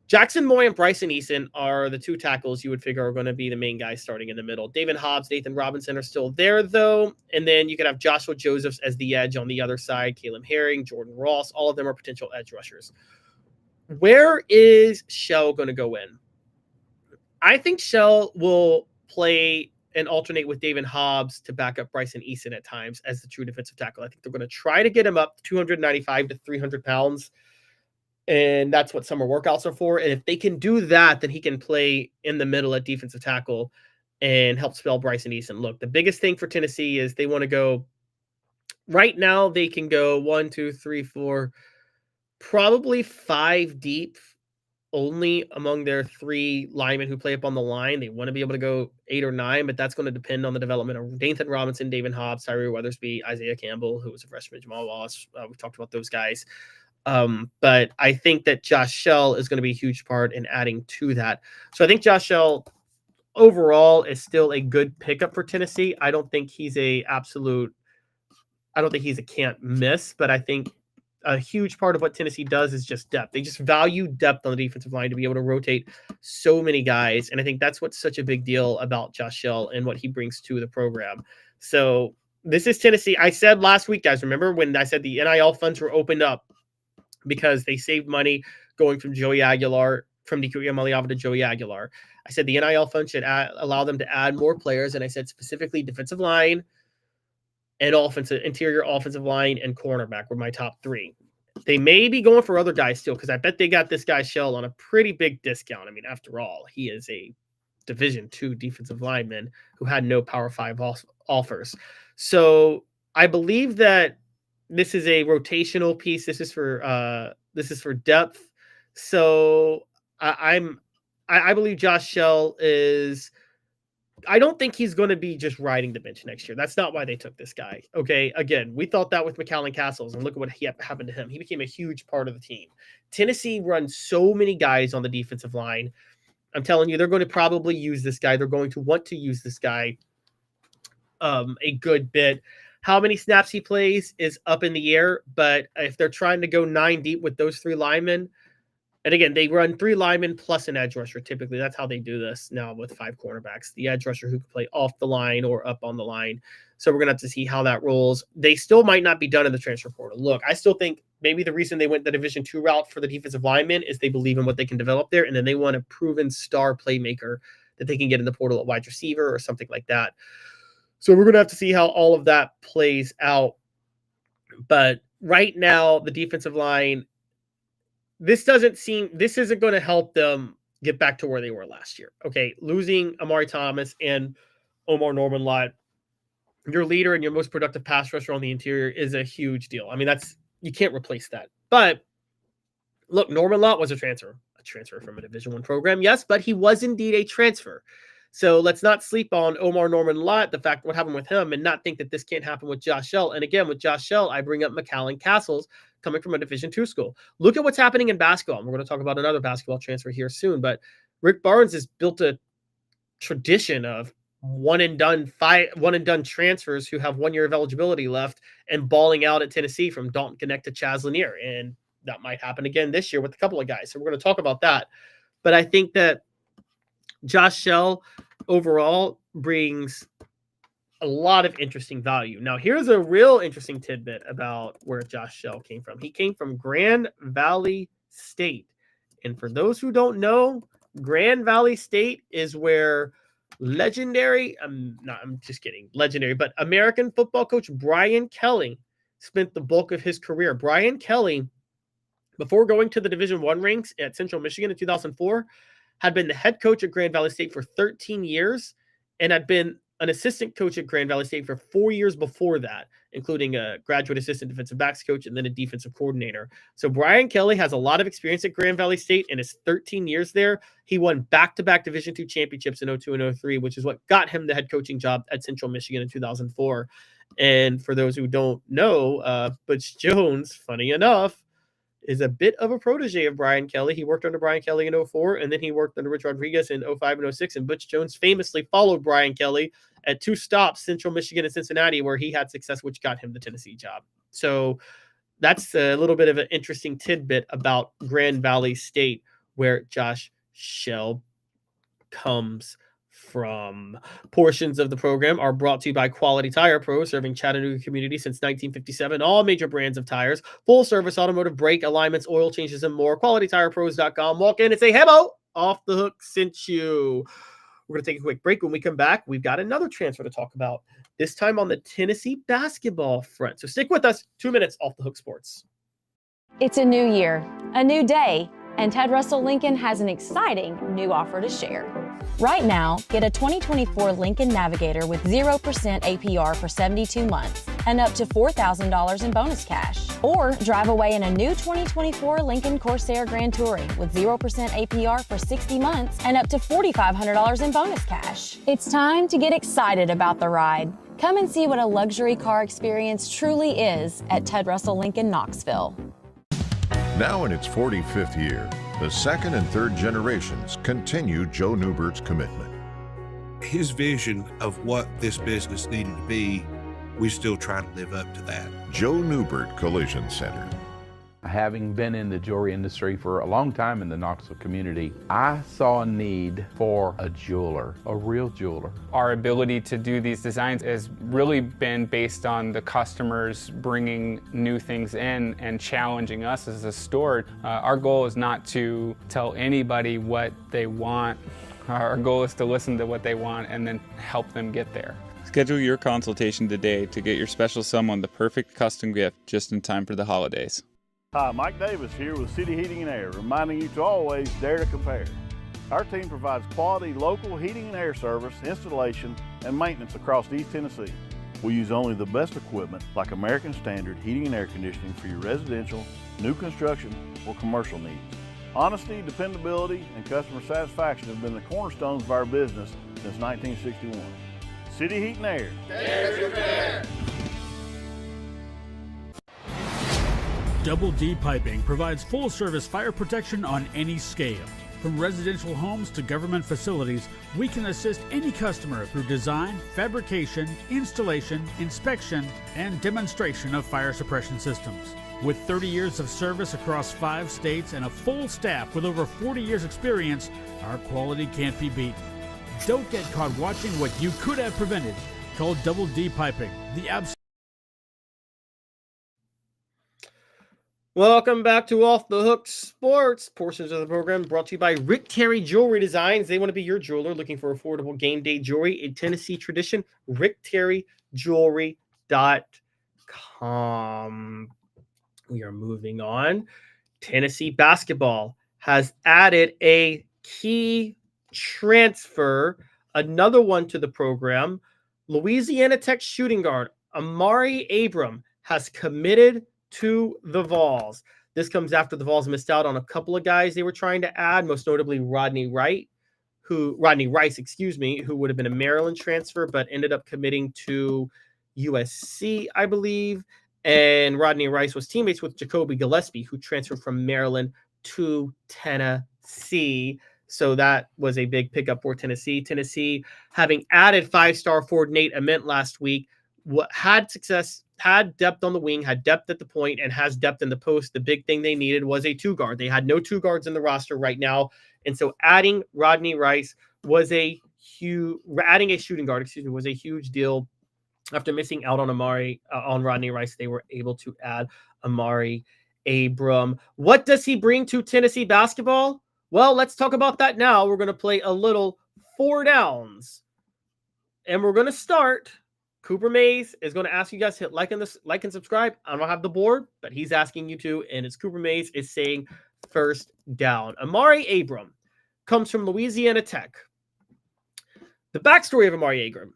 Jackson Moy and Bryson Eason are the 2 tackles you would figure are going to be the main guys starting in the middle. David Hobbs, Nathan Robinson are still there, though. And then you could have Joshua Josephs as the edge on the other side, Caleb Herring, Jordan Ross. All of them are potential edge rushers. Where is Schell going to go in? I think Schell will play and alternate with David Hobbs to back up Bryson Eason at times as the true defensive tackle. I think they're going to try to get him up 295 to 300 pounds. And that's what summer workouts are for. And if they can do that, then he can play in the middle at defensive tackle and help spell Bryson Eason. Look, the biggest thing for Tennessee is they want to go right now. They can go 1, 2, 3, 4, probably 5 deep only among their 3 linemen who play up on the line. They want to be able to go 8 or 9, but that's going to depend on the development of Nathan Robinson, David Hobbs, Tyree Weathersby, Isaiah Campbell, who was a freshman, Jamal Wallace. We've talked about those guys. But I think that Josh Schell is going to be a huge part in adding to that. So I think Josh Schell overall is still a good pickup for Tennessee. I don't think he's a can't miss, but I think a huge part of what Tennessee does is just depth. They just value depth on the defensive line to be able to rotate so many guys. And I think that's what's such a big deal about Josh Schell and what he brings to the program. So this is Tennessee. I said last week, guys, remember when I said the NIL funds were opened up because they saved money going from Joey Aguilar, from Nico Iamaleava to Joey Aguilar. I said the NIL fund should allow them to add more players. And I said specifically defensive line and interior offensive line and cornerback were my top 3. They may be going for other guys still, because I bet they got this guy Schell on a pretty big discount. I mean, after all, he is a Division II defensive lineman who had no Power 5 offers. So I believe that this is a rotational piece. This is for depth. So I believe Josh Schell is. I don't think he's going to be just riding the bench next year. That's not why they took this guy. Okay. Again, we thought that with McCallan Castles, and look at what happened to him. He became a huge part of the team. Tennessee runs so many guys on the defensive line. I'm telling you, they're going to probably use this guy. They're going to want to use this guy a good bit. How many snaps he plays is up in the air, but if they're trying to go 9 deep with those 3 linemen, and again, they run 3 linemen plus an edge rusher. Typically, that's how they do this now with 5 cornerbacks. The edge rusher who can play off the line or up on the line. So we're going to have to see how that rolls. They still might not be done in the transfer portal. Look, I still think maybe the reason they went the Division II route for the defensive linemen is they believe in what they can develop there, and then they want a proven star playmaker that they can get in the portal at wide receiver or something like that. So we're going to have to see how all of that plays out. But right now, the defensive line, this isn't going to help them get back to where they were last year. Okay, losing Amaree Thomas and Omar Norman-Lott, your leader and your most productive pass rusher on the interior, is a huge deal. I mean, you can't replace that. But look, Norman-Lott was a transfer from a Division I program, yes, but he was indeed a transfer. So let's not sleep on Omar Norman-Lott, the fact what happened with him, and not think that this can't happen with Josh Schell. And again, with Josh Schell, I bring up McCallan Castles coming from a Division II school. Look at what's happening in basketball. We're going to talk about another basketball transfer here soon, but Rick Barnes has built a tradition of one and done transfers who have 1 year of eligibility left and balling out at Tennessee, from Dalton Connect to Chaz Lanier. And that might happen again this year with a couple of guys. So we're going to talk about that. But I think that Josh Schell overall brings a lot of interesting value. Now, here's a real interesting tidbit about where Josh Schell came from. He came from Grand Valley State. And for those who don't know, Grand Valley State is where legendary, but American football coach Brian Kelly spent the bulk of his career. Brian Kelly, before going to the Division I ranks at Central Michigan in 2004, had been the head coach at Grand Valley State for 13 years and had been an assistant coach at Grand Valley State for 4 years before that, including a graduate assistant defensive backs coach and then a defensive coordinator. So Brian Kelly has a lot of experience at Grand Valley State. In his 13 years there, he won back-to-back Division II championships in 2002 and 2003, which is what got him the head coaching job at Central Michigan in 2004. And for those who don't know, Butch Jones, funny enough, is a bit of a protege of Brian Kelly. He worked under Brian Kelly in 2004, and then he worked under Rich Rodriguez in 2005 and 2006. And Butch Jones famously followed Brian Kelly at 2 stops, Central Michigan and Cincinnati, where he had success, which got him the Tennessee job. So that's a little bit of an interesting tidbit about Grand Valley State, where Josh Schell comes from. Portions of the program are brought to you by Quality Tire Pro, serving Chattanooga community since 1957. All major brands of tires, full service automotive brake alignments, oil changes, and more. QualityTirePros.com. Walk in and say, "Hey, Mo, Off the Hook sent you." We're going to take a quick break. When we come back, we've got another transfer to talk about, this time on the Tennessee basketball front. So stick with us. 2 minutes, Off the Hook Sports. It's a new year, a new day, and Ted Russell Lincoln has an exciting new offer to share. Right now, get a 2024 Lincoln Navigator with 0% APR for 72 months and up to $4,000 in bonus cash. Or drive away in a new 2024 Lincoln Corsair Grand Touring with 0% APR for 60 months and up to $4,500 in bonus cash. It's time to get excited about the ride. Come and see what a luxury car experience truly is at Ted Russell Lincoln Knoxville. Now in its 45th year, the second and third generations continue Joe Newbert's commitment. His vision of what this business needed to be, we still try to live up to that. Joe Newbert Collision Center. Having been in the jewelry industry for a long time in the Knoxville community, I saw a need for a jeweler, a real jeweler. Our ability to do these designs has really been based on the customers bringing new things in and challenging us as a store. Our goal is not to tell anybody what they want. Our goal is to listen to what they want and then help them get there. Schedule your consultation today to get your special someone the perfect custom gift just in time for the holidays. Hi, Mike Davis here with City Heating and Air, reminding you to always dare to compare. Our team provides quality local heating and air service, installation, and maintenance across East Tennessee. We use only the best equipment like American Standard heating and air conditioning for your residential, new construction, or commercial needs. Honesty, dependability, and customer satisfaction have been the cornerstones of our business since 1961. City Heat and Air. Dare to compare. Double D Piping provides full-service fire protection on any scale. From residential homes to government facilities, we can assist any customer through design, fabrication, installation, inspection, and demonstration of fire suppression systems. With 30 years of service across 5 states and a full staff with over 40 years experience, our quality can't be beaten. Don't get caught watching what you could have prevented. Call Double D Piping, the absolute. Welcome back to Off the Hook Sports. Portions of the program brought to you by Rick Terry Jewelry Designs. They want to be your jeweler looking for affordable game day jewelry in Tennessee tradition. RickTerryJewelry.com. We are moving on. Tennessee basketball has added a key transfer, another one to the program. Louisiana Tech shooting guard Amaree Abram has committed to the Vols. This comes after the Vols missed out on a couple of guys they were trying to add, most notably Rodney Rice, who would have been a Maryland transfer, but ended up committing to USC, I believe. And Rodney Rice was teammates with Jacoby Gillespie, who transferred from Maryland to Tennessee. So that was a big pickup for Tennessee. Tennessee, having added 5-star forward Nate Ament last week, had success, had depth on the wing, had depth at the point, and has depth in the post. The big thing they needed was a 2-guard. They had no 2 guards in the roster right now. And so adding Rodney Rice was adding a shooting guard, was a huge deal. After missing out on on Rodney Rice, they were able to add Amaree Abram. What does he bring to Tennessee basketball? Well, let's talk about that now. We're going to play a little 4 downs. And we're going to start. Cooper Mays is going to ask you guys to hit like and subscribe. I don't have the board, but he's asking you to. And it's Cooper Mays is saying first down. Amaree Abram comes from Louisiana Tech. The backstory of Amaree Abram: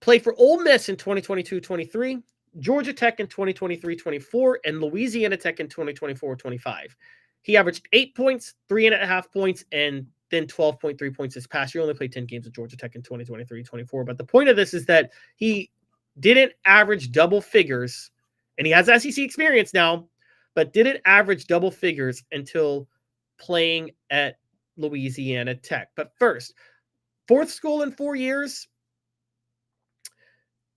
played for Ole Miss in 2022-23, Georgia Tech in 2023-24, and Louisiana Tech in 2024-25. He averaged 8 points, 3.5 points, and then 12.3 points this past year. He only played 10 games with Georgia Tech in 2023-24. But the point of this is that he didn't average double figures, and he has SEC experience now, but didn't average double figures until playing at Louisiana Tech. But first, 4th school in 4 years.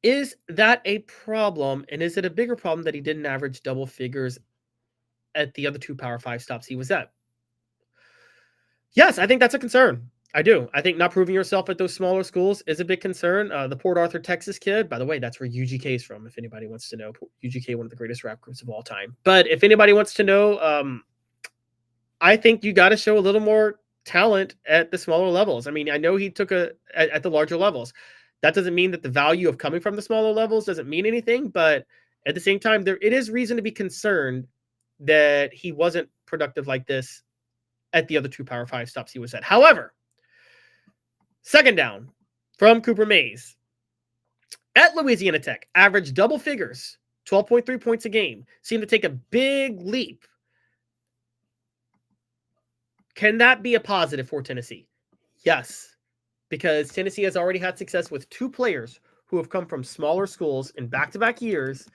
Is that a problem? And is it a bigger problem that he didn't average double figures at the other 2 Power 5 stops he was at? Yes, I think that's a concern. I do. I think not proving yourself at those smaller schools is a big concern. The Port Arthur, Texas kid, by the way, that's where UGK is from, if anybody wants to know. UGK, one of the greatest rap groups of all time. But if anybody wants to know, I think you got to show a little more talent at the smaller levels. I mean, I know he took at the larger levels. That doesn't mean that the value of coming from the smaller levels doesn't mean anything, but at the same time, it is reason to be concerned that he wasn't productive like this at the other 2 Power 5 stops he was at. However, second down from Cooper Mays. At Louisiana Tech, averaged double figures, 12.3 points a game. Seemed to take a big leap. Can that be a positive for Tennessee? Yes, because Tennessee has already had success with 2 players who have come from smaller schools in back-to-back years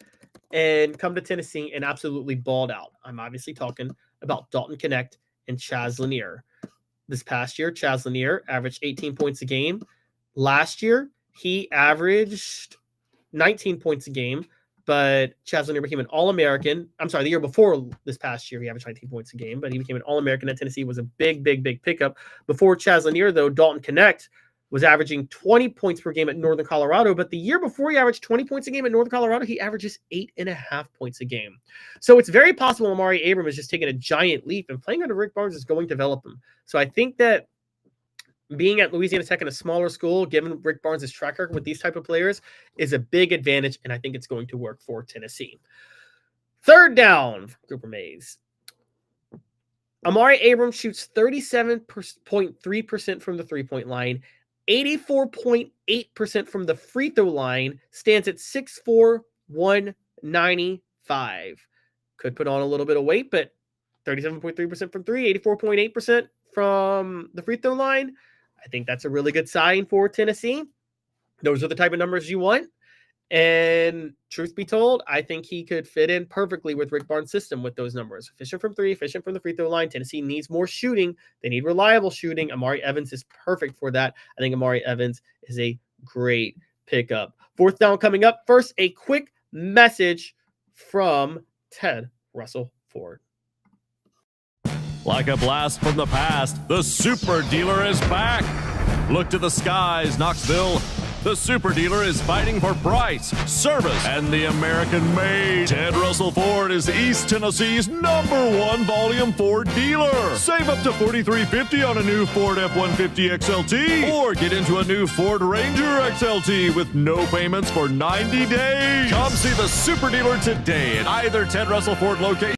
and come to Tennessee and absolutely balled out. I'm obviously talking about Dalton Knecht and Chaz Lanier. This past year, Chaz Lanier averaged 18 points a game. Last year, he averaged 19 points a game, but Chaz Lanier became an All-American. I'm sorry, the year before this past year, he averaged 19 points a game, but he became an All-American at Tennessee. Was a big pickup. Before Chaz Lanier, though, Dalton Knecht was averaging 20 points per game at Northern Colorado, but the year before he averaged 20 points a game at Northern Colorado, he averages 8.5 points a game. So it's very possible Amaree Abram is just taking a giant leap, and playing under Rick Barnes is going to develop him. So I think that being at Louisiana Tech in a smaller school, given Rick Barnes' track record with these type of players, is a big advantage, and I think it's going to work for Tennessee. Third down, Cooper Mays. Amaree Abram shoots 37.3% from the three-point line, 84.8% from the free throw line, stands at 6'4", 195. Could put on a little bit of weight, but 37.3% from three, 84.8% from the free throw line. I think that's a really good sign for Tennessee. Those are the type of numbers you want. And truth be told, I think he could fit in perfectly with Rick Barnes' system with those numbers. Efficient from three, efficient from the free throw line. Tennessee needs more shooting. They need reliable shooting. Amaree Evans is perfect for that. I think Amaree Evans is a great pickup. Fourth down coming up. First, a quick message from Ted Russell Ford. Like a blast from the past, the Super Dealer is back. Look to the skies, Knoxville. The Super Dealer is fighting for price, service, and the American-made. Ted Russell Ford is East Tennessee's #1 volume Ford dealer. Save up to $4,350 on a new Ford F-150 XLT, or get into a new Ford Ranger XLT with no payments for 90 days. Come see the Super Dealer today at either Ted Russell Ford location.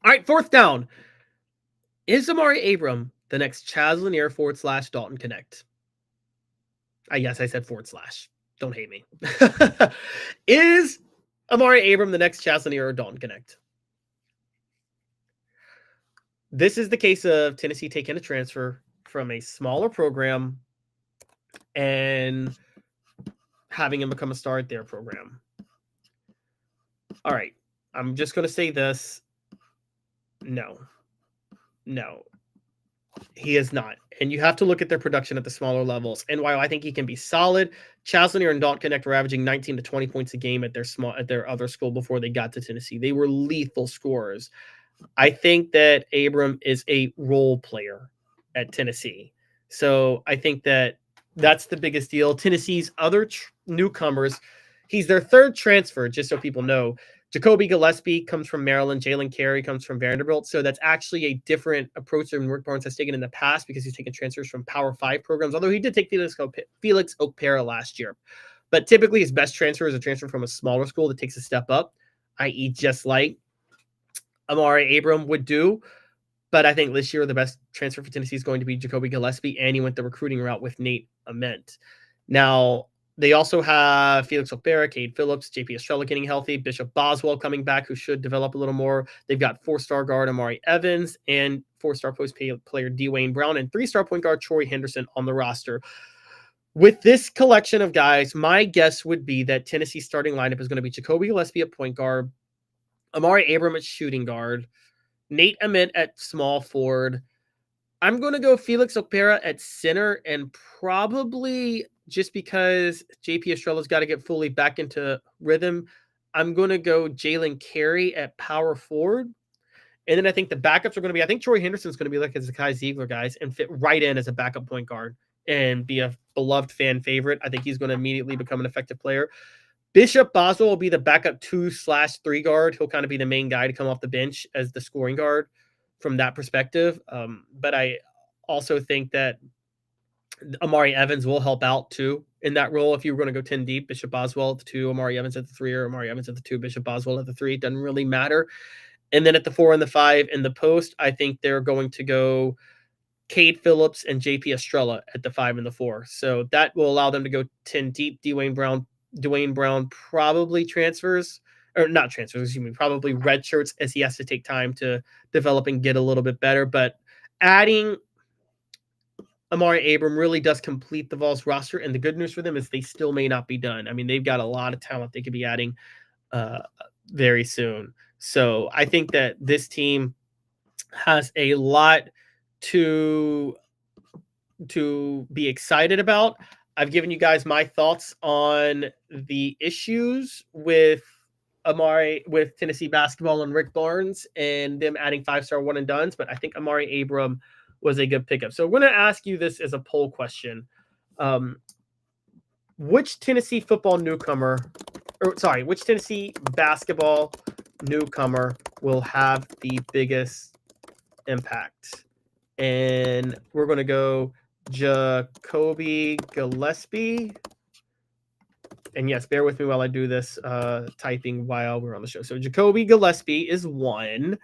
All right, fourth down. Is Amaree Abram the next Chaz Lanier / Dalton Knecht? Yes, I said /. Don't hate me. Is Amaree Abram the next Chaz Lanier or Dalton Knecht? This is the case of Tennessee taking a transfer from a smaller program and having him become a star at their program. All right, I'm just going to say this. No, he is not. And you have to look at their production at the smaller levels. And while I think he can be solid, Chaz Lanier and Dalton Knecht were averaging 19 to 20 points a game at their other school before they got to Tennessee. They were lethal scorers. I think that Abram is a role player at Tennessee. So I think that that's the biggest deal. Tennessee's other newcomers, he's their third transfer, just so people know. Jacoby Gillespie comes from Maryland. Jalen Carey comes from Vanderbilt. So that's actually a different approach than Rick Barnes has taken in the past, because he's taken transfers from Power 5 programs, although he did take Felix Okpara last year. But typically his best transfer is a transfer from a smaller school that takes a step up, i.e. just like Amaree Abram would do. But I think this year the best transfer for Tennessee is going to be Jacoby Gillespie, and he went the recruiting route with Nate Ament. Now, they also have Felix Okpara, Cade Phillips, JP Estrella getting healthy, Bishop Boswell coming back, who should develop a little more. They've got 4-star guard Amaree Evans and 4-star post player Dwayne Brown and 3-star point guard Troy Henderson on the roster. With this collection of guys, my guess would be that Tennessee's starting lineup is going to be Jacoby Gillespie at point guard, Amaree Abram at shooting guard, Nate Ament at small forward. I'm going to go Felix Okpara at center, and probably, just because JP Estrella's got to get fully back into rhythm, I'm going to go Jalen Carey at power forward. And then I think the backups are going to be, I think Troy Henderson's going to be like a Zakai Ziegler guys and fit right in as a backup point guard and be a beloved fan favorite. I think he's going to immediately become an effective player. Bishop Boswell will be the backup 2/3 guard. He'll kind of be the main guy to come off the bench as the scoring guard from that perspective. But I also think that Amaree Evans will help out too in that role. If you were going to go 10 deep, Bishop Boswell at the 2, Amaree Evans at the 3, or Amaree Evans at the 2, Bishop Boswell at the 3, it doesn't really matter. And then at the 4 and the 5 in the post, I think they're going to go Cade Phillips and JP Estrella at the 5 and the 4. So that will allow them to go 10 deep. Dwayne Brown probably transfers, or not transfers, probably redshirts as he has to take time to develop and get a little bit better. But adding Amaree Abram really does complete the Vols roster. And the good news for them is they still may not be done. I mean, they've got a lot of talent they could be adding very soon. So I think that this team has a lot to be excited about. I've given you guys my thoughts on the issues with Tennessee basketball and Rick Barnes and them adding 5-star one and dones, but I think Amaree Abram was a good pickup. So we're going to ask you this as a poll question. Which Tennessee basketball newcomer will have the biggest impact? And we're going to go Jacoby Gillespie. And yes, bear with me while I do this typing while we're on the show. So Jacoby Gillespie is one.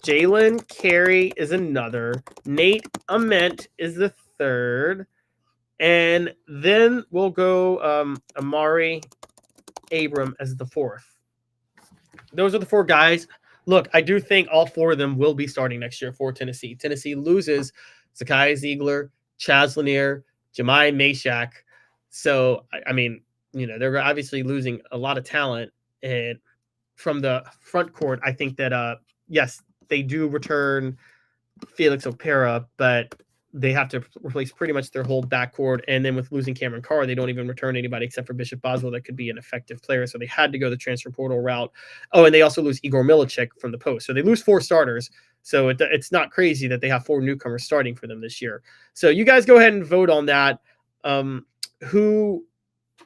Jalen Carey is another. Nate Ament is the third. And then we'll go Amaree Abram as the fourth. Those are the 4 guys. Look, I do think all 4 of them will be starting next year for Tennessee. Tennessee loses Zakai Ziegler, Chaz Lanier, Jemai Meshack. So, I mean, they're obviously losing a lot of talent. And from the front court, I think that, yes, they do return Felix Opera, but they have to replace pretty much their whole backcourt. And then with losing Cameron Carr, they don't even return anybody except for Bishop Boswell that could be an effective player. So they had to go the transfer portal route. Oh, and they also lose Igor Milicic from the post. So they lose 4 starters. So it's not crazy that they have 4 newcomers starting for them this year. So you guys go ahead and vote on that.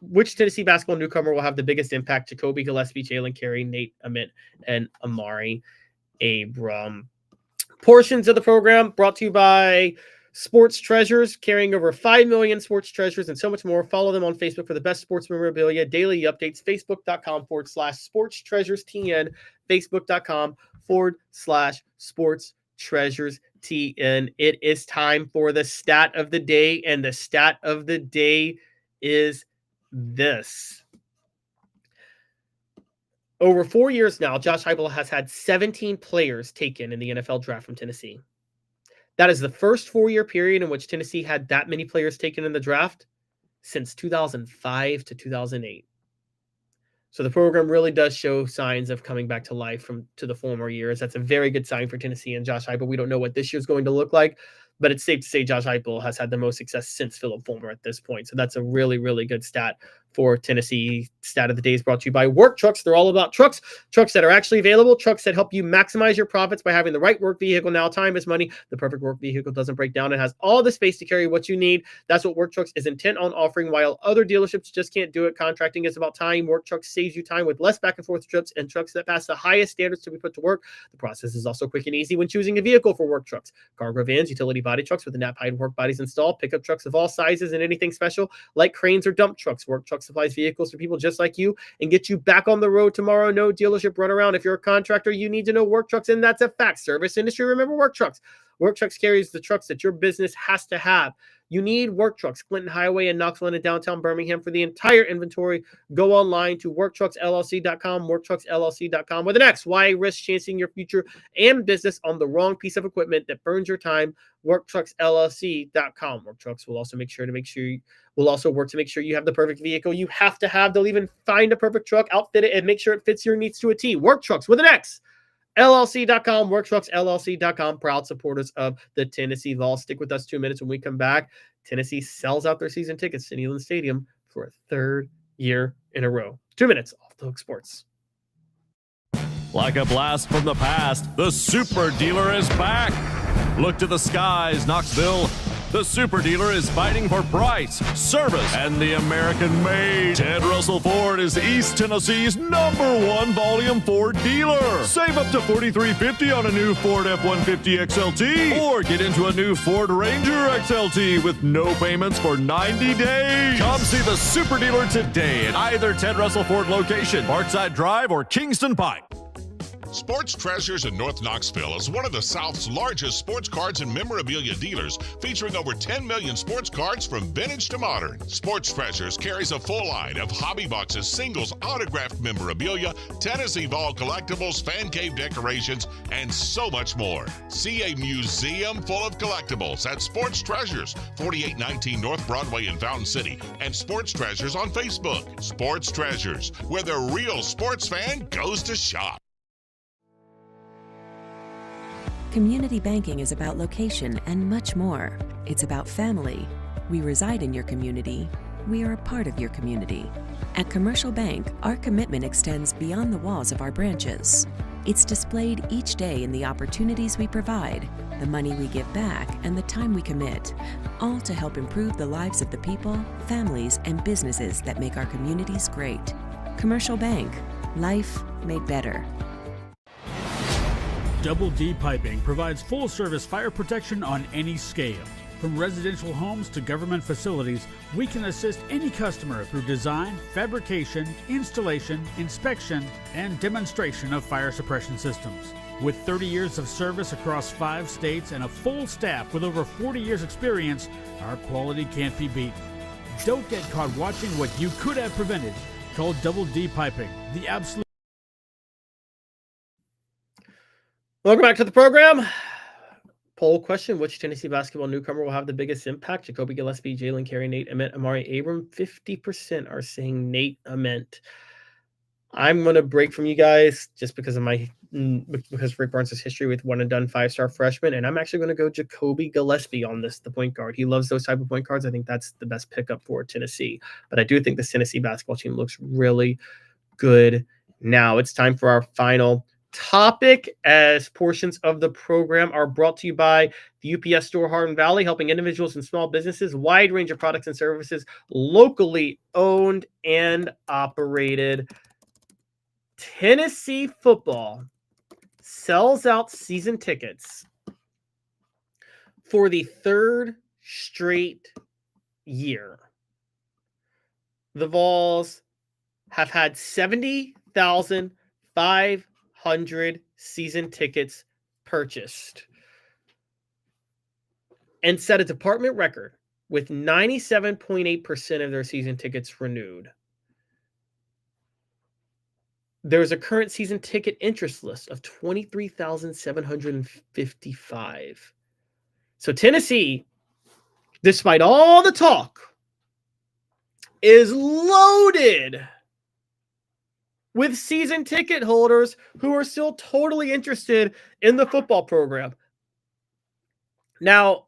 Which Tennessee basketball newcomer will have the biggest impact? Jacoby Gillespie, Jalen Carey, Nate Ament, and Amaree Abram. Portions of the program brought to you by Sports Treasures, carrying over 5 million sports treasures and so much more. Follow them on Facebook for the best sports memorabilia, daily updates, facebook.com/sportstreasurestn, facebook.com/sportstreasurestn. It is time for the stat of the day, and the stat of the day is this. Over 4 years now, Josh Heupel has had 17 players taken in the NFL draft from Tennessee. That is the first 4-year period in which Tennessee had that many players taken in the draft since 2005 to 2008. So the program really does show signs of coming back to life to the former years. That's a very good sign for Tennessee and Josh Heupel. We don't know what this year's going to look like, but it's safe to say Josh Heupel has had the most success since Philip Fulmer at this point. So that's a really, really good stat for Tennessee. Stat of the day is brought to you by Work Trucks. They're all about trucks that are actually available, trucks that help you maximize your profits by having the right work vehicle. Now, time is money. The perfect work vehicle doesn't break down. It has all the space to carry what you need. That's what Work Trucks is intent on offering, while other dealerships just can't do it. Contracting is about time. Work Trucks saves you time with less back and forth trips and trucks that pass the highest standards to be put to work. The process is also quick and easy when choosing a vehicle for Work Trucks. Cargo vans, utility body trucks with the nap height work bodies installed, pickup trucks of all sizes, and anything special like cranes or dump trucks. Work Trucks supplies vehicles for people just like you and get you back on the road tomorrow. No dealership runaround. If you're a contractor, you need to know Work Trucks, and that's a fact. Service industry, remember Work Trucks. Work Trucks carries the trucks that your business has to have. You need Work Trucks. Clinton Highway in Knoxville and downtown Birmingham. For the entire inventory, go online to worktrucksllc.com, worktrucksllc.com with an X. Why risk chancing your future and business on the wrong piece of equipment that burns your time? Worktrucksllc.com. Work Trucks will also work to make sure you have the perfect vehicle you have to have. They'll even find a perfect truck, outfit it, and make sure it fits your needs to a T. Work Trucks with an X. LLC.com, WorkTrucksLLC.com, proud supporters of the Tennessee Vols. Stick with us 2 minutes. When we come back, Tennessee sells out their season tickets to Neyland Stadium for a 3rd year in a row. 2 minutes off the Hook Sports. Like a blast from the past, the Super Dealer is back. Look to the skies, Knoxville. The Super Dealer is fighting for price, service, and the American-made. Ted Russell Ford is East Tennessee's #1 volume Ford dealer. Save up to $4,350 on a new Ford F-150 XLT, or get into a new Ford Ranger XLT with no payments for 90 days. Come see the Super Dealer today at either Ted Russell Ford location, Parkside Drive or Kingston Pike. Sports Treasures in North Knoxville is one of the South's largest sports cards and memorabilia dealers, featuring over 10 million sports cards from vintage to modern. Sports Treasures carries a full line of hobby boxes, singles, autographed memorabilia, Tennessee Vol collectibles, fan cave decorations, and so much more. See a museum full of collectibles at Sports Treasures, 4819 North Broadway in Fountain City, and Sports Treasures on Facebook. Sports Treasures, where the real sports fan goes to shop. Community banking is about location and much more. It's about family. We reside in your community. We are a part of your community. At Commercial Bank, our commitment extends beyond the walls of our branches. It's displayed each day in the opportunities we provide, the money we give back, and the time we commit, all to help improve the lives of the people, families, and businesses that make our communities great. Commercial Bank, life made better. Double D Piping provides full-service fire protection on any scale. From residential homes to government facilities, we can assist any customer through design, fabrication, installation, inspection, and demonstration of fire suppression systems. With 30 years of service across 5 states and a full staff with over 40 years experience, our quality can't be beaten. Don't get caught watching what you could have prevented. Call Double D Piping, the absolute. Welcome back to the program. Poll question: which Tennessee basketball newcomer will have the biggest impact? Jacoby Gillespie, Jalen Carey, Nate Ament, Amaree Abram. 50% are saying Nate Ament. I'm going to break from you guys just because of because Rick Barnes' history with one and done 5-star freshmen, and I'm actually going to go Jacoby Gillespie on this, the point guard. He loves those type of point guards. I think that's the best pickup for Tennessee, but I do think the Tennessee basketball team looks really good now. It's time for our final topic, as portions of the program are brought to you by the UPS Store Hardin Valley, helping individuals and small businesses, wide range of products and services, locally owned and operated. Tennessee football sells out season tickets for the 3rd straight year. The Vols have had 70,500 season tickets purchased and set a department record with 97.8% of their season tickets renewed. There's a current season ticket interest list of 23,755. So Tennessee, despite all the talk, is loaded with season ticket holders who are still totally interested in the football program. Now,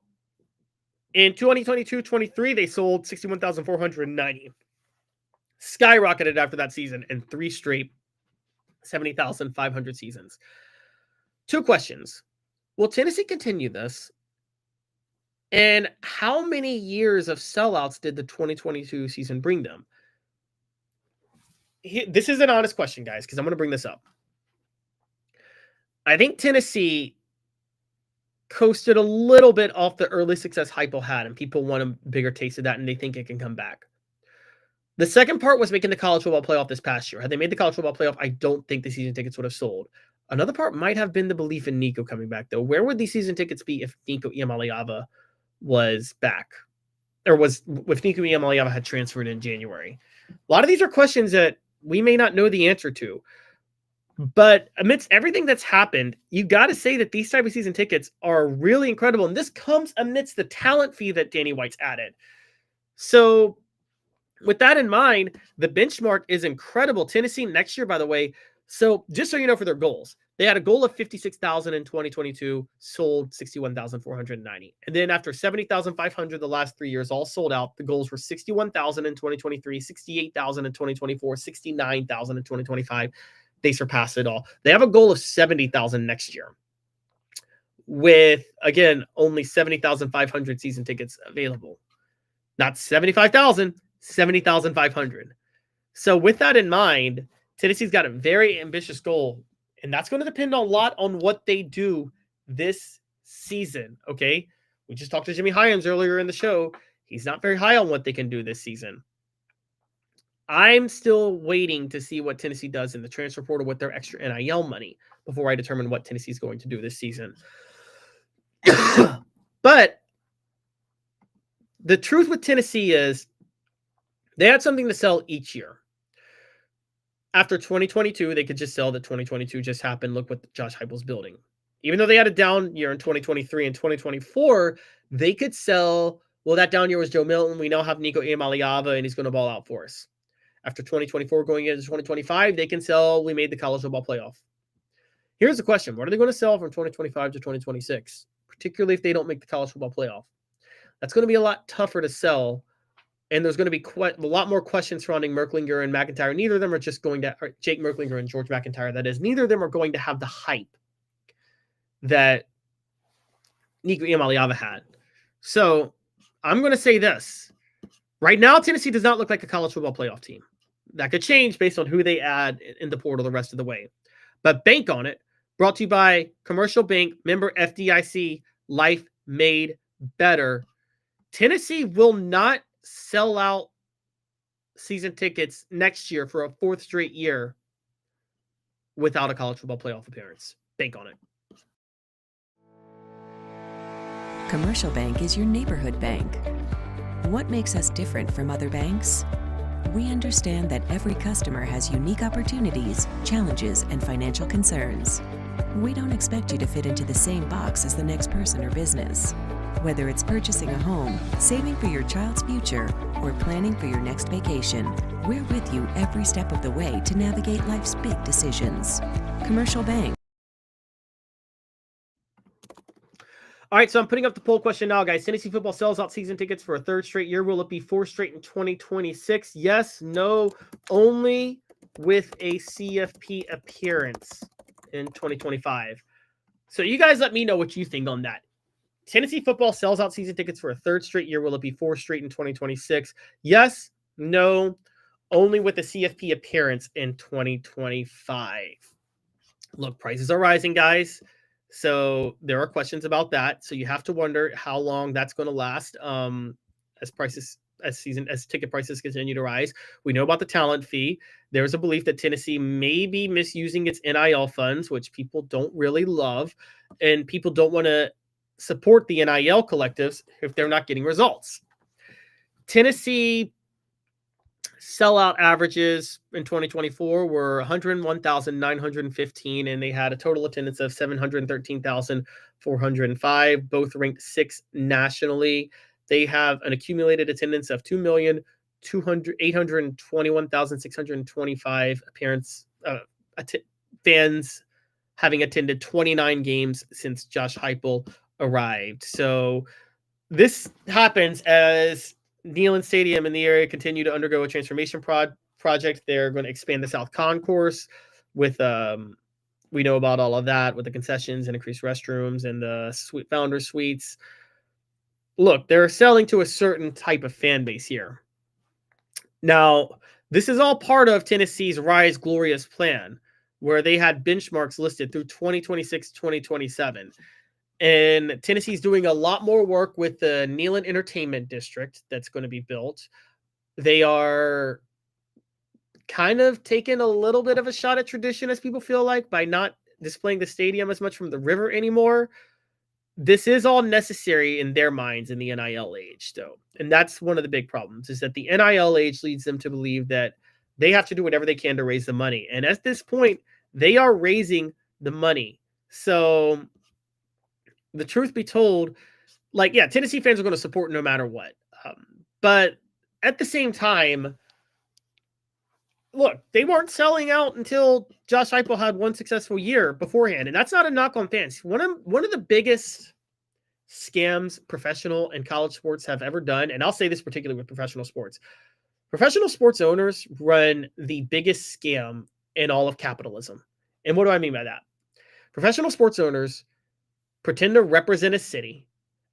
in 2022-23, they sold 61,490. Skyrocketed after that season in 3 straight 70,500 seasons. 2 questions. Will Tennessee continue this? And how many years of sellouts did the 2022 season bring them? This is an honest question, guys, because I'm going to bring this up. I think Tennessee coasted a little bit off the early success Heupel had, and people want a bigger taste of that, and they think it can come back. The second part was making the college football playoff this past year. Had they made the college football playoff, I don't think the season tickets would have sold. Another part might have been the belief in Nico coming back, though. Where would these season tickets be if Nico Iamaleava was back? Or was if Nico Iamaleava had transferred in January? A lot of these are questions that we may not know the answer to. But amidst everything that's happened, you got to say that these type of season tickets are really incredible. And this comes amidst the talent fee that Danny White's added. So with that in mind, the benchmark is incredible. Tennessee next year, by the way, so just so you know for their goals, they had a goal of 56,000 in 2022, sold 61,490. And then after 70,500 the last 3 years, all sold out, the goals were 61,000 in 2023, 68,000 in 2024, 69,000 in 2025. They surpassed it all. They have a goal of 70,000 next year with, again, only 70,500 season tickets available. Not 75,000, 70,500. So with that in mind, Tennessee's got a very ambitious goal, and that's going to depend a lot on what they do this season, okay? We just talked to Jimmy Hyams earlier in the show. He's not very high on what they can do this season. I'm still waiting to see what Tennessee does in the transfer portal with their extra NIL money. before I determine what Tennessee is going to do this season. But the truth with Tennessee is they had something to sell each year. After 2022, they could just sell that 2022 just happened. Look what Josh Heupel's building. Even though they had a down year in 2023 and 2024, they could sell. Well, that down year was Joe Milton. We now have Nico Iamaleava, and he's going to ball out for us. After 2024 going into 2025, they can sell. We made the college football playoff. Here's the question. What are they going to sell from 2025 to 2026? Particularly if they don't make the college football playoff. That's going to be a lot tougher to sell. And there's going to be a lot more questions surrounding Merklinger and MacIntyre. Neither of them are just going to, Jake Merklinger and George MacIntyre, that is, neither of them are going to have the hype that Nico Iamaleava had. So I'm going to say this. Right now, Tennessee does not look like a college football playoff team. That could change based on who they add in the portal the rest of the way. But bank on it. Brought to you by Commercial Bank, member FDIC, Life Made Better. Tennessee will not sell out season tickets next year for a fourth straight year without a college football playoff appearance. Bank on it. Commercial Bank is your neighborhood bank. What makes us different from other banks? We understand that every customer has unique opportunities, challenges, and financial concerns. We don't expect you to fit into the same box as the next person or business. Whether it's purchasing a home, saving for your child's future, or planning for your next vacation, we're with you every step of the way to navigate life's big decisions. Commercial Bank. All right, so I'm putting up the poll question now, guys. Tennessee football sells out season tickets for a third straight year. Will it be four straight in 2026? Yes, no, only with a CFP appearance in 2025. So you guys let me know what you think on that. Tennessee football sells out season tickets for a third straight year. Will it be four straight in 2026? Yes, no, only with a CFP appearance in 2025. Look, prices are rising, guys. So there are questions about that. So you have to wonder how long that's going to last as ticket prices continue to rise. We know about the talent fee. There's a belief that Tennessee may be misusing its NIL funds, which people don't really love, and people don't want to support the NIL collectives if they're not getting results. Tennessee sellout averages in 2024 were 101,915, and they had a total attendance of 713,405, both ranked sixth nationally. They have an accumulated attendance of 2,821,625 fans having attended 29 games since Josh Heupel arrived. So this happens as Neyland Stadium in the area continue to undergo a transformation project. They're going to expand the South Concourse with, we know about all of that with the concessions and increased restrooms and the founder suites. Look, they're selling to a certain type of fan base here. Now, this is all part of Tennessee's Rise Glorious plan, where they had benchmarks listed through 2026, 2027. And Tennessee's doing a lot more work with the Neyland Entertainment District that's going to be built. They are kind of taking a little bit of a shot at tradition, as people feel like, by not displaying the stadium as much from the river anymore. This is all necessary in their minds in the NIL age, though. And that's one of the big problems, is that the NIL age leads them to believe that they have to do whatever they can to raise the money. And at this point, they are raising the money. So the truth be told, like, yeah, Tennessee fans are going to support no matter what. But at the same time, look, they weren't selling out until Josh Heupel had one successful year beforehand. And that's not a knock on fans. One of the biggest scams professional and college sports have ever done, and I'll say this particularly with professional sports owners run the biggest scam in all of capitalism. And what do I mean by that? Professional sports owners pretend to represent a city,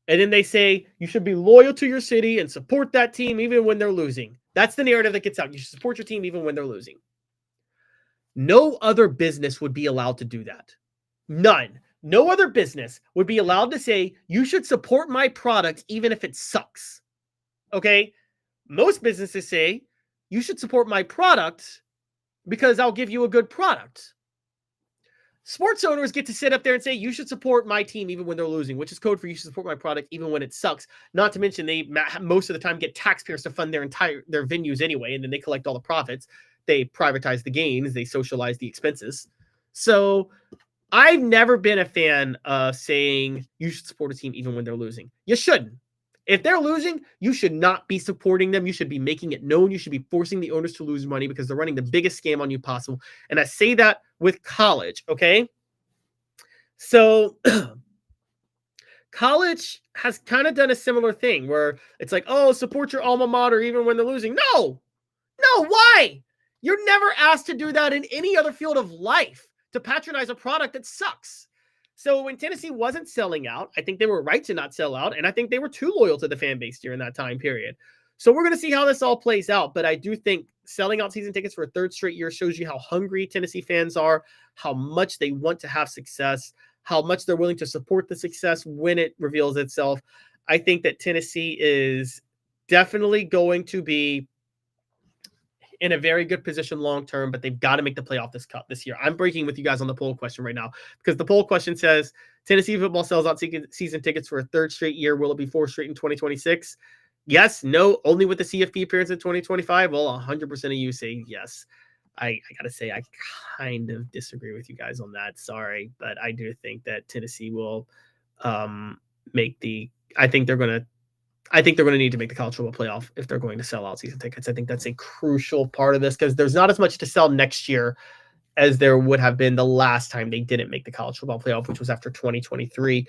and then they say you should be loyal to your city and support that team even when they're losing. That's the narrative that gets out. You should support your team even when they're losing. No other business would be allowed to do that. None. No other business would be allowed to say you should support my product even if it sucks. Okay? Most businesses say you should support my product because I'll give you a good product. sports owners get to sit up there and say, you should support my team even when they're losing, which is code for you should support my product even when it sucks. Not to mention they most of the time get taxpayers to fund their venues anyway, and then they collect all the profits. They privatize the gains. They socialize the expenses. So I've never been a fan of saying you should support a team even when they're losing. You shouldn't. If they're losing, you should not be supporting them. You should be making it known. You should be forcing the owners to lose money because they're running the biggest scam on you possible. And I say that with college, okay? So college has kind of done a similar thing where it's like, oh, support your alma mater even when they're losing. No, why? You're never asked to do that in any other field of life, to patronize a product that sucks. So when Tennessee wasn't selling out, I think they were right to not sell out, and I think they were too loyal to the fan base during that time period. So we're going to see how this all plays out, but I do think selling out season tickets for a third straight year shows you how hungry Tennessee fans are, how much they want to have success, how much they're willing to support the success when it reveals itself. I think that Tennessee is definitely going to be in a very good position long-term, but they've got to make the playoff this year. I'm breaking with you guys on the poll question right now because the poll question says Tennessee football sells out season tickets for a third straight year. Will it be fourth straight in 2026? Yes, no, only with the CFP appearance in 2025. Well, 100% of you say yes. I got to say, I kind of disagree with you guys on that. Sorry, but I do think that Tennessee will I think they're going to need to make the college football playoff if they're going to sell out season tickets. I think that's a crucial part of this because there's not as much to sell next year as there would have been the last time they didn't make the college football playoff, which was after 2023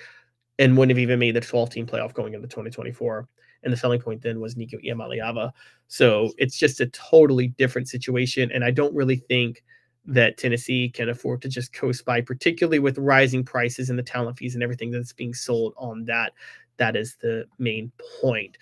and wouldn't have even made the 12-team playoff going into 2024. And the selling point then was Nico Iamaleava. So it's just a totally different situation. And I don't really think that Tennessee can afford to just coast by, particularly with rising prices and the talent fees and everything that's being sold on that. That is the main point.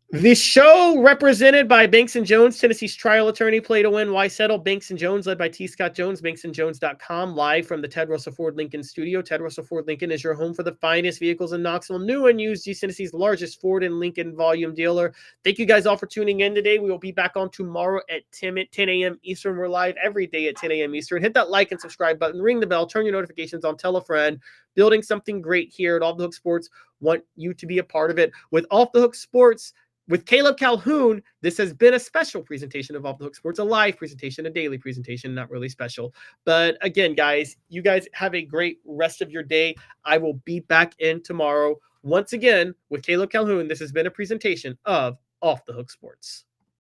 The show represented by Banks & Jones, Tennessee's trial attorney, play to win, why settle? Banks & Jones, led by T. Scott Jones, banksandjones.com, live from the Ted Russell Ford Lincoln studio. Ted Russell Ford Lincoln is your home for the finest vehicles in Knoxville, new and used, East Tennessee's largest Ford and Lincoln volume dealer. Thank you guys all for tuning in today. We will be back on tomorrow at 10 a.m. Eastern. We're live every day at 10 a.m. Eastern. Hit that like and subscribe button, ring the bell, turn your notifications on, tell a friend. Building something great here at Off the Hook Sports. Want you to be a part of it. With Off the Hook Sports, with Caleb Calhoun, this has been a special presentation of Off the Hook Sports, a live presentation, a daily presentation, not really special. But again, guys, you guys have a great rest of your day. I will be back in tomorrow once again with Caleb Calhoun. This has been a presentation of Off the Hook Sports.